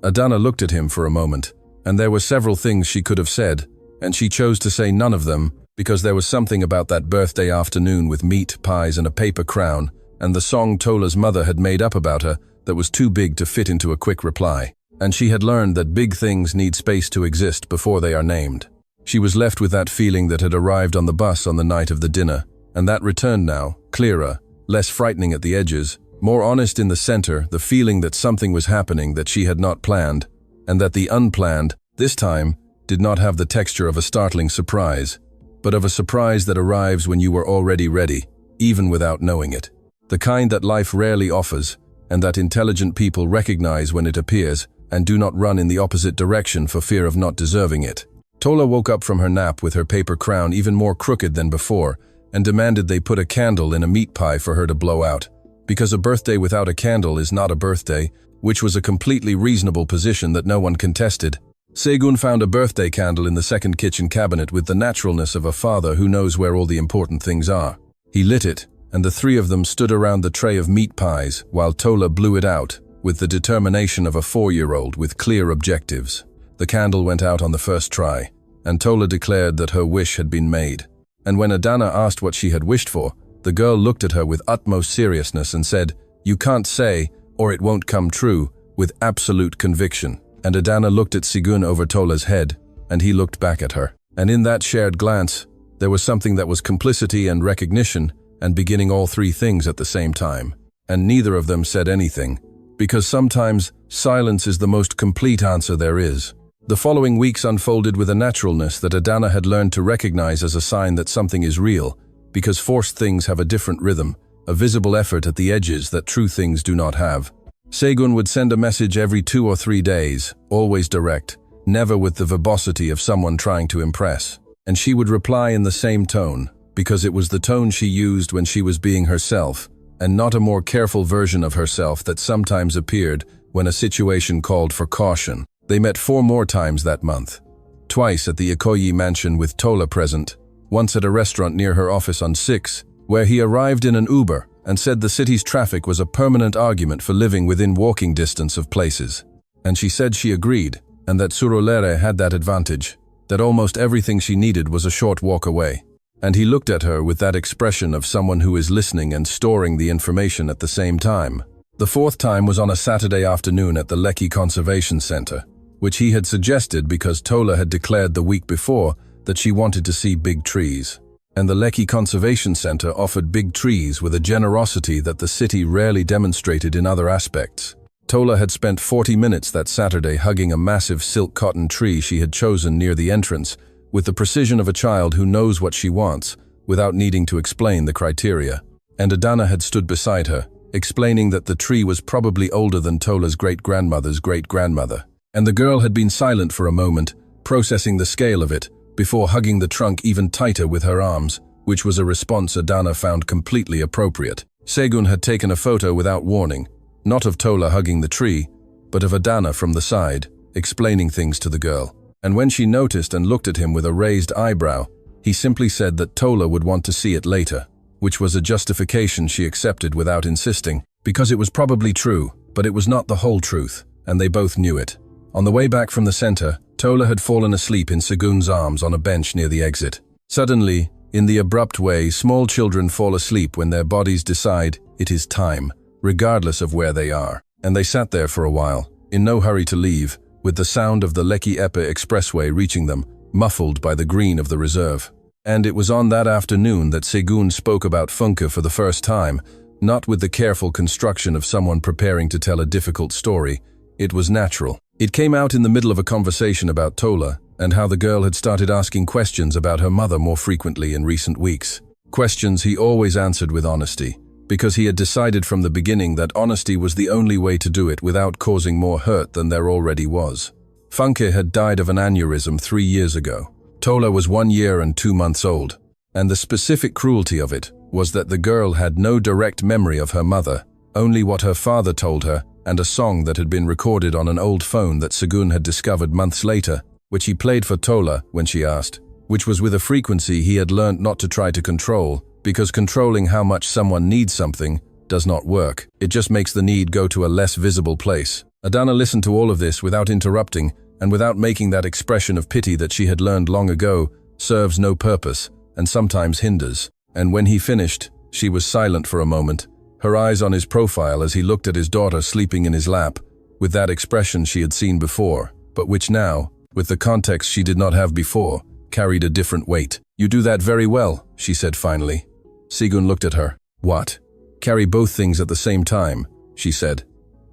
Adana looked at him for a moment, and there were several things she could have said, and she chose to say none of them, because there was something about that birthday afternoon with meat pies and a paper crown, and the song Tola's mother had made up about her, that was too big to fit into a quick reply. And she had learned that big things need space to exist before they are named. She was left with that feeling that had arrived on the bus on the night of the dinner, and that returned now, clearer, less frightening at the edges, more honest in the center, the feeling that something was happening that she had not planned, and that the unplanned, this time, did not have the texture of a startling surprise, but of a surprise that arrives when you were already ready, even without knowing it. The kind that life rarely offers, and that intelligent people recognize when it appears, and do not run in the opposite direction for fear of not deserving it. Tola woke up from her nap with her paper crown even more crooked than before, and demanded they put a candle in a meat pie for her to blow out, because a birthday without a candle is not a birthday, which was a completely reasonable position that no one contested. Segun found a birthday candle in the second kitchen cabinet with the naturalness of a father who knows where all the important things are. He lit it, and the three of them stood around the tray of meat pies while Tola blew it out, with the determination of a 4-year-old with clear objectives. The candle went out on the first try, and Tola declared that her wish had been made. And when Adana asked what she had wished for, the girl looked at her with utmost seriousness and said, "You can't say, or it won't come true," with absolute conviction. And Adana looked at Segun over Tola's head, and he looked back at her. And in that shared glance, there was something that was complicity and recognition, and beginning all three things at the same time. And neither of them said anything, because sometimes silence is the most complete answer there is. The following weeks unfolded with a naturalness that Adana had learned to recognize as a sign that something is real, because forced things have a different rhythm, a visible effort at the edges that true things do not have. Segun would send a message every 2 or 3 days, always direct, never with the verbosity of someone trying to impress. And she would reply in the same tone, because it was the tone she used when she was being herself, and not a more careful version of herself that sometimes appeared when a situation called for caution. They met 4 more times that month. Twice at the Ikoyi mansion with Tola present, once at a restaurant near her office on 6, where he arrived in an Uber and said the city's traffic was a permanent argument for living within walking distance of places. And she said she agreed, and that Surulere had that advantage, that almost everything she needed was a short walk away. And he looked at her with that expression of someone who is listening and storing the information at the same time. The 4th time was on a Saturday afternoon at the Lekki Conservation Center, which he had suggested because Tola had declared the week before that she wanted to see big trees. And the Lekki Conservation Center offered big trees with a generosity that the city rarely demonstrated in other aspects. Tola had spent 40 minutes that Saturday hugging a massive silk cotton tree she had chosen near the entrance, with the precision of a child who knows what she wants, without needing to explain the criteria. And Adana had stood beside her, explaining that the tree was probably older than Tola's great-grandmother's great-grandmother. And the girl had been silent for a moment, processing the scale of it, before hugging the trunk even tighter with her arms, which was a response Adana found completely appropriate. Segun had taken a photo without warning, not of Tola hugging the tree, but of Adana from the side, explaining things to the girl. And when she noticed and looked at him with a raised eyebrow, he simply said that Tola would want to see it later, which was a justification she accepted without insisting, because it was probably true, but it was not the whole truth, and they both knew it. On the way back from the center, Tola had fallen asleep in Segun's arms on a bench near the exit. Suddenly, in the abrupt way small children fall asleep when their bodies decide it is time, regardless of where they are. And they sat there for a while, in no hurry to leave, with the sound of the Lekki-Epe expressway reaching them, muffled by the green of the reserve. And it was on that afternoon that Segun spoke about Funke for the first time, not with the careful construction of someone preparing to tell a difficult story. It was natural. It came out in the middle of a conversation about Tola, and how the girl had started asking questions about her mother more frequently in recent weeks. Questions he always answered with honesty, because he had decided from the beginning that honesty was the only way to do it without causing more hurt than there already was. Funke had died of an aneurysm 3 years ago. Tola was 1 year and 2 months old, and the specific cruelty of it was that the girl had no direct memory of her mother, only what her father told her, and a song that had been recorded on an old phone that Segun had discovered months later, which he played for Tola when she asked, which was with a frequency he had learned not to try to control, because controlling how much someone needs something does not work. It just makes the need go to a less visible place. Adana listened to all of this without interrupting, and without making that expression of pity that she had learned long ago serves no purpose, and sometimes hinders. And when he finished, she was silent for a moment, her eyes on his profile as he looked at his daughter sleeping in his lap, with that expression she had seen before, but which now, with the context she did not have before, carried a different weight. "You do that very well," she said finally. Segun looked at her. "What? Carry both things at the same time," she said.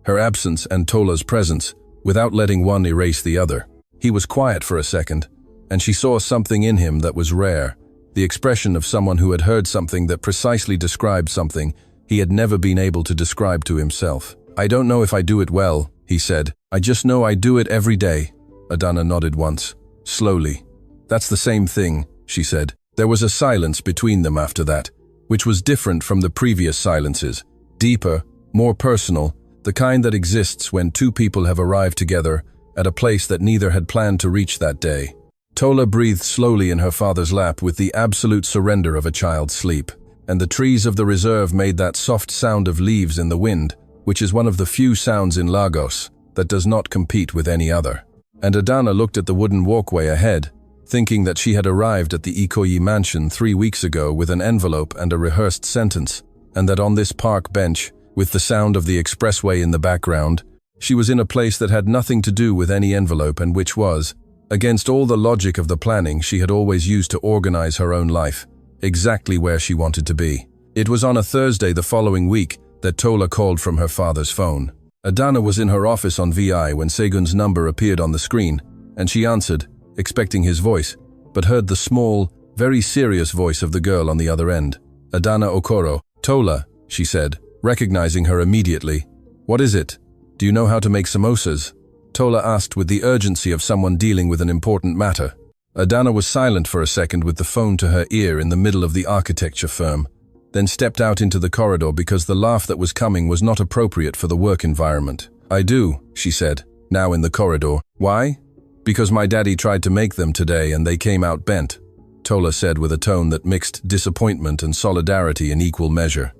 Her absence and Tola's presence, without letting one erase the other. He was quiet for a second, and she saw something in him that was rare, the expression of someone who had heard something that precisely described something he had never been able to describe to himself. "I don't know if I do it well," he said. "I just know I do it every day." Adana nodded once, slowly. "That's the same thing," she said. There was a silence between them after that, which was different from the previous silences, deeper, more personal, the kind that exists when two people have arrived together at a place that neither had planned to reach that day. Tola breathed slowly in her father's lap with the absolute surrender of a child's sleep. and the trees of the reserve made that soft sound of leaves in the wind, which is one of the few sounds in Lagos that does not compete with any other. And Adana looked at the wooden walkway ahead, thinking that she had arrived at the Ikoyi mansion 3 weeks ago with an envelope and a rehearsed sentence, and that on this park bench, with the sound of the expressway in the background, she was in a place that had nothing to do with any envelope and which was, against all the logic of the planning she had always used to organize her own life, exactly where she wanted to be. It was on a Thursday the following week that Tola called from her father's phone. Adana was in her office on VI when Segun's number appeared on the screen, and she answered, expecting his voice, but heard the small, very serious voice of the girl on the other end. Adana Okoro. "Tola," she said, recognizing her immediately. "What is it? Do you know how to make samosas?" Tola asked with the urgency of someone dealing with an important matter. Adana was silent for a second with the phone to her ear in the middle of the architecture firm, then stepped out into the corridor because the laugh that was coming was not appropriate for the work environment. "I do," she said, now in the corridor. "Why?" "Because my daddy tried to make them today and they came out bent," Tola said with a tone that mixed disappointment and solidarity in equal measure.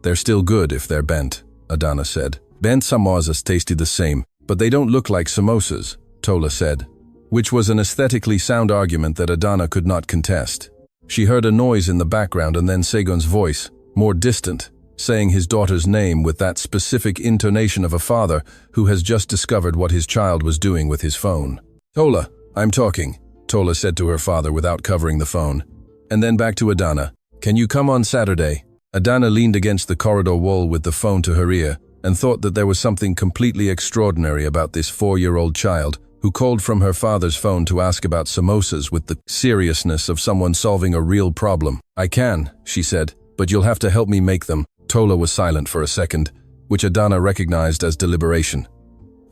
"They're still good if they're bent," Adana said. "Bent samosas tasted the same, but they don't look like samosas," Tola said, which was an aesthetically sound argument that Adana could not contest. She heard a noise in the background and then Segun's voice, more distant, saying his daughter's name with that specific intonation of a father who has just discovered what his child was doing with his phone. "Tola, I'm talking," Tola said to her father without covering the phone. And then back to Adana. "Can you come on Saturday?" Adana leaned against the corridor wall with the phone to her ear and thought that there was something completely extraordinary about this 4-year-old child who called from her father's phone to ask about samosas with the seriousness of someone solving a real problem. "I can," she said, "but you'll have to help me make them." Tola was silent for a second, which Adana recognized as deliberation.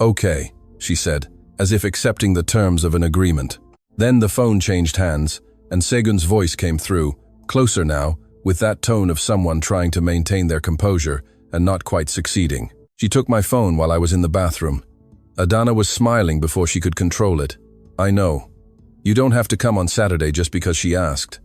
"Okay," she said, as if accepting the terms of an agreement. Then the phone changed hands, and Segun's voice came through, closer now, with that tone of someone trying to maintain their composure and not quite succeeding. "She took my phone while I was in the bathroom." Adana was smiling before she could control it. "I know. You don't have to come on Saturday just because she asked."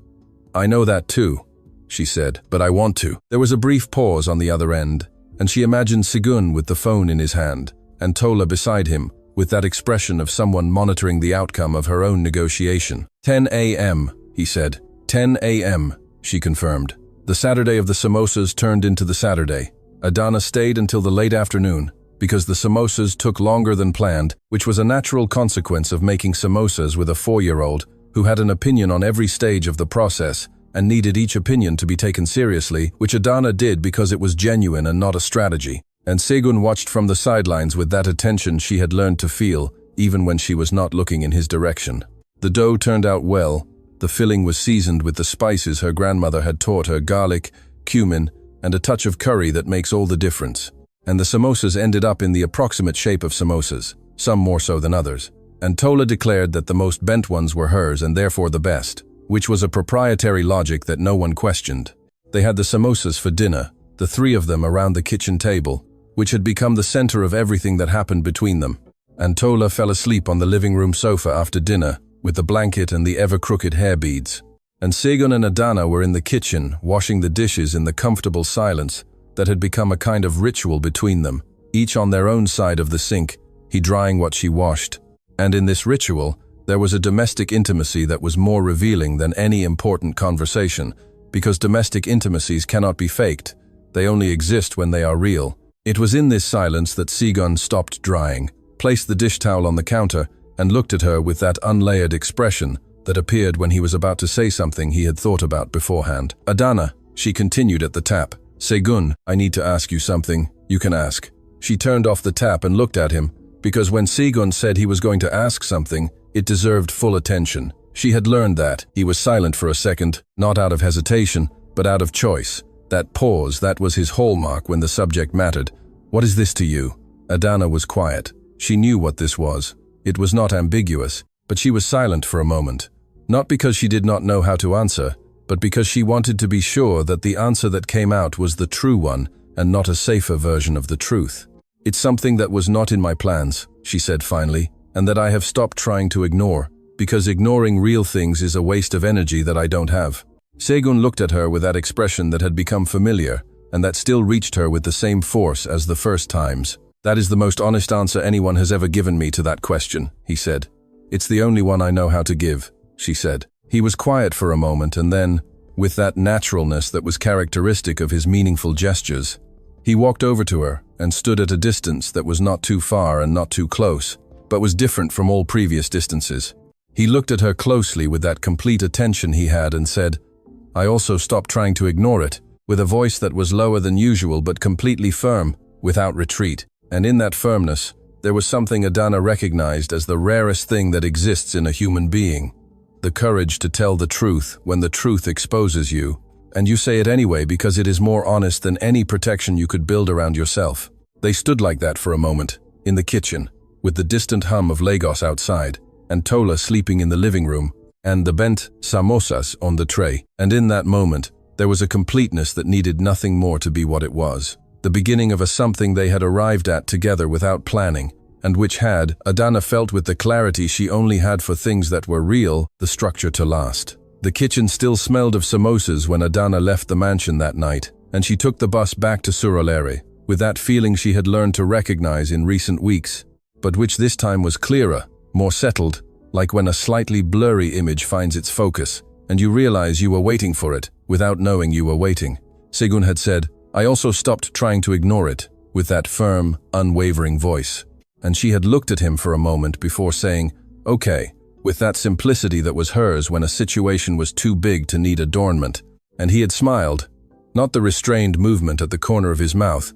"I know that too," she said, "but I want to." There was a brief pause on the other end, and she imagined Segun with the phone in his hand, and Tola beside him, with that expression of someone monitoring the outcome of her own negotiation. 10 a.m., he said. 10 a.m., she confirmed. The Saturday of the samosas turned into the Saturday. Adana stayed until the late afternoon, because the samosas took longer than planned, which was a natural consequence of making samosas with a 4-year-old who had an opinion on every stage of the process and needed each opinion to be taken seriously, which Adana did because it was genuine and not a strategy. And Segun watched from the sidelines with that attention she had learned to feel, even when she was not looking in his direction. The dough turned out well. The filling was seasoned with the spices her grandmother had taught her, garlic, cumin, and a touch of curry that makes all the difference. And the samosas ended up in the approximate shape of samosas, some more so than others. And Tola declared that the most bent ones were hers and therefore the best, which was a proprietary logic that no one questioned. They had the samosas for dinner, the 3 of them around the kitchen table, which had become the center of everything that happened between them. And Tola fell asleep on the living room sofa after dinner, with the blanket and the ever-crooked hair beads. And Segun and Adana were in the kitchen, washing the dishes in the comfortable silence that had become a kind of ritual between them, each on their own side of the sink, he drying what she washed. And in this ritual, there was a domestic intimacy that was more revealing than any important conversation, because domestic intimacies cannot be faked. They only exist when they are real. It was in this silence that Segun stopped drying, placed the dish towel on the counter, and looked at her with that unlayered expression that appeared when he was about to say something he had thought about beforehand. "Adana," she continued at the tap. "Segun, I need to ask you something. You can ask." She turned off the tap and looked at him, because when Segun said he was going to ask something, it deserved full attention. She had learned that. He was silent for a second, not out of hesitation, but out of choice. That pause, that was his hallmark when the subject mattered. "What is this to you?" Adana was quiet. She knew what this was. It was not ambiguous, but she was silent for a moment. Not because she did not know how to answer, but because she wanted to be sure that the answer that came out was the true one and not a safer version of the truth. "It's something that was not in my plans," she said finally, "and that I have stopped trying to ignore, because ignoring real things is a waste of energy that I don't have." Segun looked at her with that expression that had become familiar, and that still reached her with the same force as the first times. "That is the most honest answer anyone has ever given me to that question," he said. "It's the only one I know how to give," she said. He was quiet for a moment, and then, with that naturalness that was characteristic of his meaningful gestures, he walked over to her and stood at a distance that was not too far and not too close, but was different from all previous distances. He looked at her closely with that complete attention he had and said, "I also stopped trying to ignore it," with a voice that was lower than usual but completely firm, without retreat. And in that firmness, there was something Adana recognized as the rarest thing that exists in a human being. The courage to tell the truth when the truth exposes you, and you say it anyway because it is more honest than any protection you could build around yourself. They stood like that for a moment, in the kitchen, with the distant hum of Lagos outside, and Tola sleeping in the living room, and the bent samosas on the tray. And in that moment, there was a completeness that needed nothing more to be what it was. The beginning of a something they had arrived at together without planning, and which had, Adana felt with the clarity she only had for things that were real, the structure to last. The kitchen still smelled of samosas when Adana left the mansion that night, and she took the bus back to Surulere, with that feeling she had learned to recognize in recent weeks, but which this time was clearer, more settled, like when a slightly blurry image finds its focus, and you realize you were waiting for it, without knowing you were waiting. Segun had said, "I also stopped trying to ignore it," with that firm, unwavering voice. And she had looked at him for a moment before saying, "Okay," with that simplicity that was hers when a situation was too big to need adornment. And he had smiled, not the restrained movement at the corner of his mouth,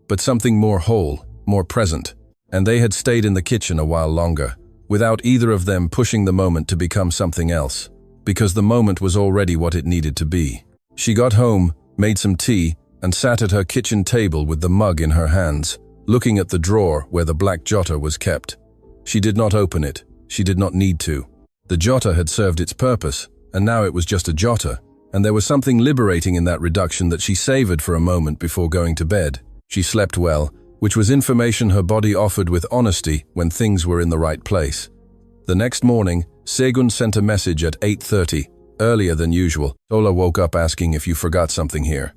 but something more whole, more present. And they had stayed in the kitchen a while longer, without either of them pushing the moment to become something else, because the moment was already what it needed to be. She got home, made some tea, and sat at her kitchen table with the mug in her hands, looking at the drawer where the black jotter was kept. She did not open it. She did not need to. The jotter had served its purpose, and now it was just a jotter, and there was something liberating in that reduction that she savored for a moment before going to bed. She slept well, which was information her body offered with honesty when things were in the right place. The next morning, Segun sent a message at 8:30, earlier than usual. Tola woke up asking if you forgot something here.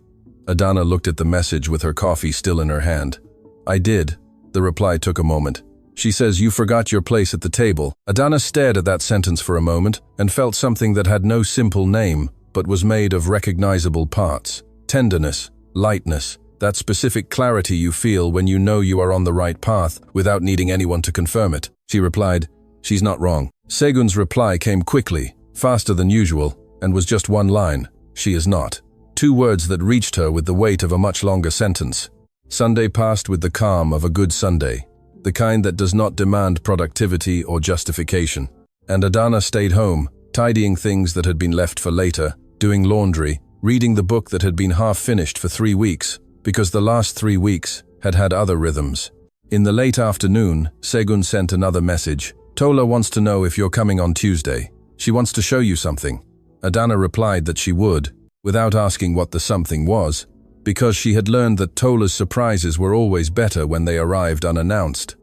Adana looked at the message with her coffee still in her hand. "I did." The reply took a moment. "She says you forgot your place at the table." Adana stared at that sentence for a moment and felt something that had no simple name, but was made of recognizable parts. Tenderness, lightness, that specific clarity you feel when you know you are on the right path without needing anyone to confirm it. She replied, "She's not wrong." Segun's reply came quickly, faster than usual, and was just one line, "She is not." Two words that reached her with the weight of a much longer sentence. Sunday passed with the calm of a good Sunday, the kind that does not demand productivity or justification. And Adana stayed home, tidying things that had been left for later, doing laundry, reading the book that had been half finished for 3 weeks, because the last 3 weeks had had other rhythms. In the late afternoon, Segun sent another message. "Tola wants to know if you're coming on Tuesday. She wants to show you something." Adana replied that she would, without asking what the something was, because she had learned that Tola's surprises were always better when they arrived unannounced.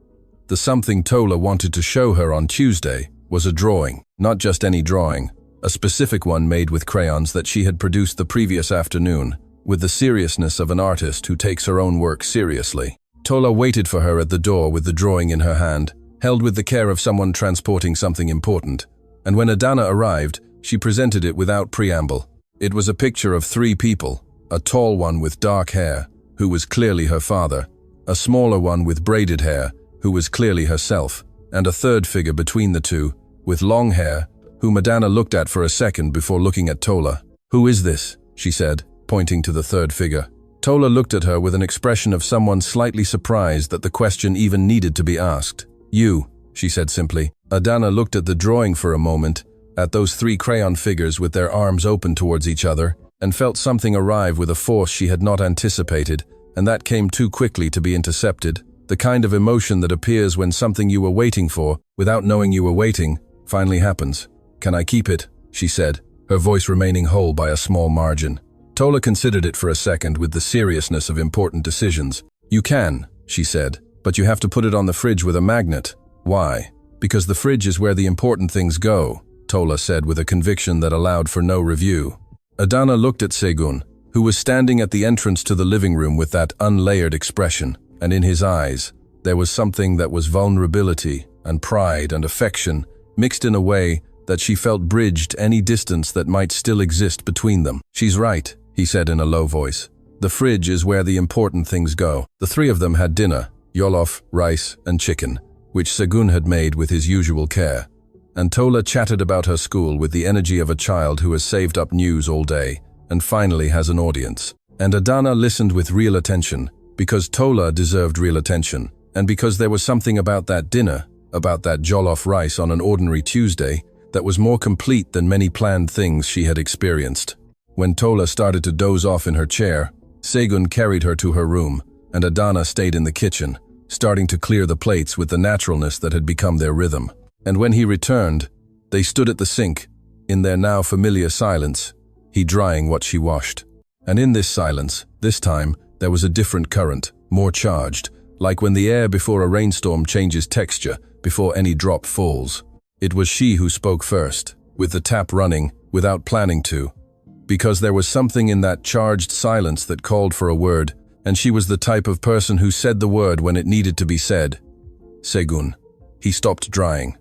The something Tola wanted to show her on Tuesday was a drawing, not just any drawing, a specific one made with crayons that she had produced the previous afternoon, with the seriousness of an artist who takes her own work seriously. Tola waited for her at the door with the drawing in her hand, held with the care of someone transporting something important, and when Adana arrived, she presented it without preamble. It was a picture of 3 people, a tall one with dark hair, who was clearly her father, a smaller one with braided hair, who was clearly herself, and a third figure between the two, with long hair, whom Adana looked at for a second before looking at Tola. "Who is this?" she said, pointing to the third figure. Tola looked at her with an expression of someone slightly surprised that the question even needed to be asked. "You," she said simply. Adana looked at the drawing for a moment, at those 3 crayon figures with their arms open towards each other, and felt something arrive with a force she had not anticipated, and that came too quickly to be intercepted. The kind of emotion that appears when something you were waiting for, without knowing you were waiting, finally happens. "Can I keep it?" she said, her voice remaining whole by a small margin. Tola considered it for a second with the seriousness of important decisions. "You can," she said, "but you have to put it on the fridge with a magnet." "Why?" "Because the fridge is where the important things go," Tola said with a conviction that allowed for no review. Adana looked at Segun, who was standing at the entrance to the living room with that unlayered expression, and in his eyes, there was something that was vulnerability and pride and affection mixed in a way that she felt bridged any distance that might still exist between them. "She's right," he said in a low voice. "The fridge is where the important things go." The three of them had dinner, jollof, rice, and chicken, which Segun had made with his usual care. And Tola chatted about her school with the energy of a child who has saved up news all day and finally has an audience. And Adana listened with real attention, because Tola deserved real attention, and because there was something about that dinner, about that jollof rice on an ordinary Tuesday, that was more complete than many planned things she had experienced. When Tola started to doze off in her chair, Segun carried her to her room, and Adana stayed in the kitchen, starting to clear the plates with the naturalness that had become their rhythm. And when he returned, they stood at the sink, in their now familiar silence, he drying what she washed. And in this silence, this time, there was a different current, more charged, like when the air before a rainstorm changes texture before any drop falls. It was she who spoke first, with the tap running, without planning to, because there was something in that charged silence that called for a word, and she was the type of person who said the word when it needed to be said. "Segun." He stopped drying.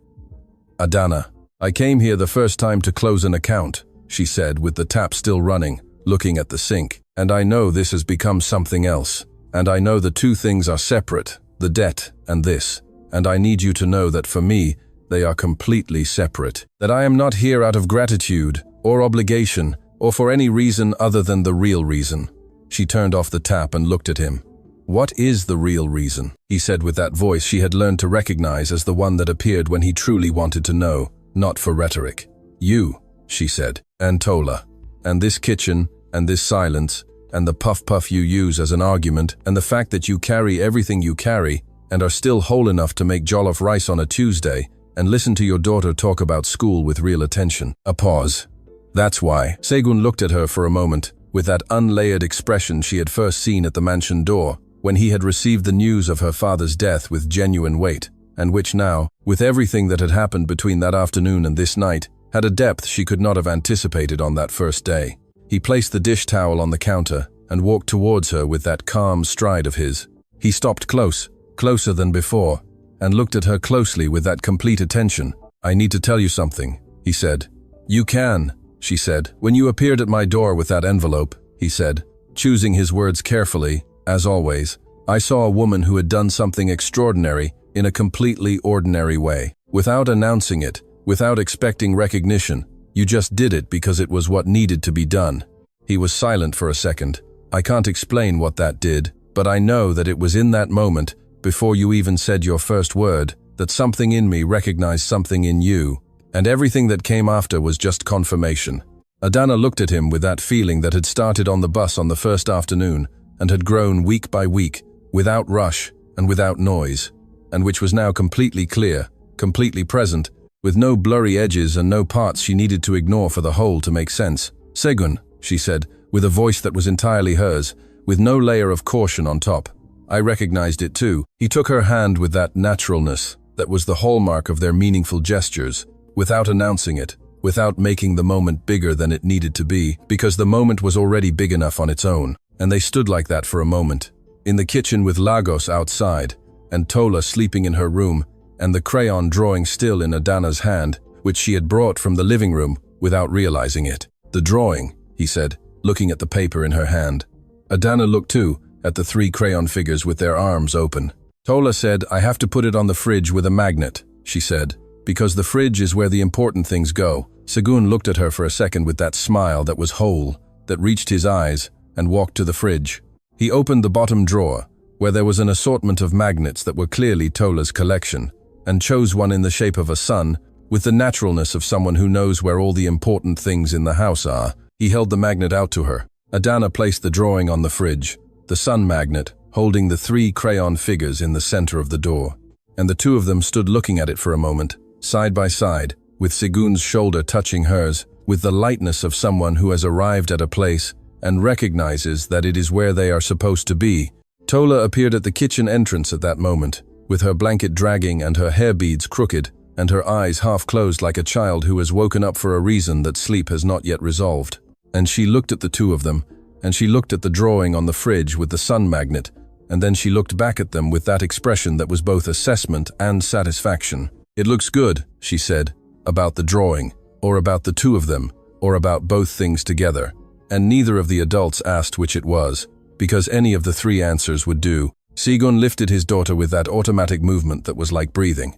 "Adana, I came here the first time to close an account," she said with the tap still running, looking at the sink. "And I know this has become something else. And I know the two things are separate, the debt and this. And I need you to know that for me, they are completely separate. That I am not here out of gratitude or obligation or for any reason other than the real reason." She turned off the tap and looked at him. "What is the real reason?" he said with that voice she had learned to recognize as the one that appeared when he truly wanted to know, not for rhetoric. "You," she said, "and Tola, and this kitchen, and this silence, and the puff-puff you use as an argument, and the fact that you carry everything you carry, and are still whole enough to make jollof rice on a Tuesday, and listen to your daughter talk about school with real attention." A pause. "That's why." Segun looked at her for a moment, with that unlayered expression she had first seen at the mansion door, when he had received the news of her father's death with genuine weight, and which now, with everything that had happened between that afternoon and this night, had a depth she could not have anticipated on that first day. He placed the dish towel on the counter and walked towards her with that calm stride of his. He stopped closer than before, and looked at her closely with that complete attention. "I need to tell you something," he said. "You can," she said. "When you appeared at my door with that envelope," he said, choosing his words carefully, as always, "I saw a woman who had done something extraordinary in a completely ordinary way. Without announcing it, without expecting recognition, you just did it because it was what needed to be done." He was silent for a second. "I can't explain what that did, but I know that it was in that moment, before you even said your first word, that something in me recognized something in you, and everything that came after was just confirmation." Adana looked at him with that feeling that had started on the bus on the first afternoon and had grown week by week, without rush and without noise, and which was now completely clear, completely present, with no blurry edges and no parts she needed to ignore for the whole to make sense. "Segun," she said, with a voice that was entirely hers, with no layer of caution on top. I recognized it too. He took her hand with that naturalness that was the hallmark of their meaningful gestures, without announcing it, without making the moment bigger than it needed to be, because the moment was already big enough on its own. And they stood like that for a moment, in the kitchen with Lagos outside, and Tola sleeping in her room, and the crayon drawing still in Adana's hand, which she had brought from the living room without realizing it. "The drawing," he said, looking at the paper in her hand. Adana looked too, at the three crayon figures with their arms open. "Tola said, I have to put it on the fridge with a magnet," she said, "because the fridge is where the important things go." Segun looked at her for a second with that smile that was whole, that reached his eyes, and walked to the fridge. He opened the bottom drawer, where there was an assortment of magnets that were clearly Tola's collection, and chose one in the shape of a sun, with the naturalness of someone who knows where all the important things in the house are. He held the magnet out to her. Adana placed the drawing on the fridge, the sun magnet, holding the three crayon figures in the center of the door. And the two of them stood looking at it for a moment, side by side, with Segun's shoulder touching hers, with the lightness of someone who has arrived at a place and recognizes that it is where they are supposed to be. Tola appeared at the kitchen entrance at that moment, with her blanket dragging and her hair beads crooked, and her eyes half closed like a child who has woken up for a reason that sleep has not yet resolved. And she looked at the two of them, and she looked at the drawing on the fridge with the sun magnet, and then she looked back at them with that expression that was both assessment and satisfaction. "It looks good," she said, "about the drawing, or about the two of them, or about both things together." And neither of the adults asked which it was, because any of the three answers would do. Segun lifted his daughter with that automatic movement that was like breathing,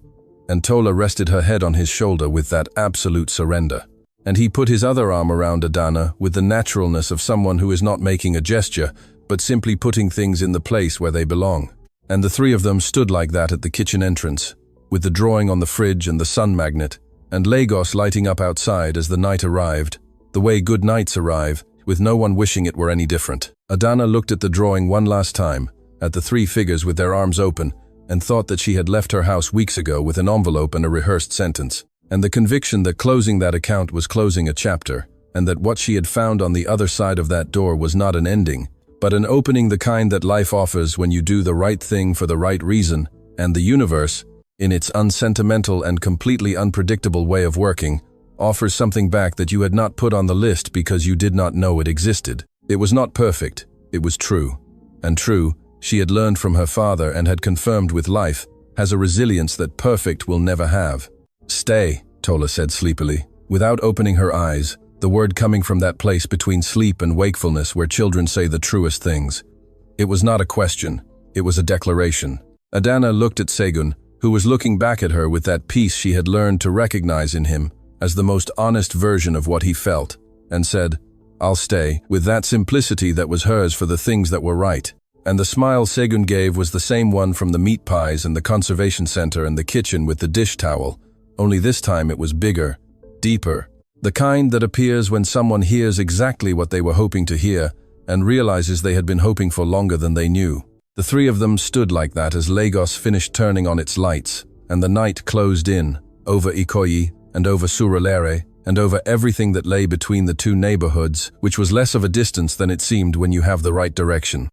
and Tola rested her head on his shoulder with that absolute surrender. And he put his other arm around Adana with the naturalness of someone who is not making a gesture, but simply putting things in the place where they belong. And the three of them stood like that at the kitchen entrance, with the drawing on the fridge and the sun magnet, and Lagos lighting up outside as the night arrived, the way good nights arrive, with no one wishing it were any different. Adana looked at the drawing one last time, at the three figures with their arms open, and thought that she had left her house weeks ago with an envelope and a rehearsed sentence, and the conviction that closing that account was closing a chapter, and that what she had found on the other side of that door was not an ending, but an opening, the kind that life offers when you do the right thing for the right reason, and the universe, in its unsentimental and completely unpredictable way of working, offers something back that you had not put on the list because you did not know it existed. It was not perfect, it was true. And true, she had learned from her father and had confirmed with life, has a resilience that perfect will never have. "Stay," Tola said sleepily, without opening her eyes, the word coming from that place between sleep and wakefulness where children say the truest things. It was not a question, it was a declaration. Adana looked at Segun, who was looking back at her with that peace she had learned to recognize in him as the most honest version of what he felt, and said, "I'll stay," with that simplicity that was hers for the things that were right. And the smile Segun gave was the same one from the meat pies and the conservation center and the kitchen with the dish towel, only this time it was bigger, deeper, the kind that appears when someone hears exactly what they were hoping to hear and realizes they had been hoping for longer than they knew. The three of them stood like that as Lagos finished turning on its lights, and the night closed in, over Ikoyi and over Surulere, and over everything that lay between the two neighborhoods, which was less of a distance than it seemed when you have the right direction.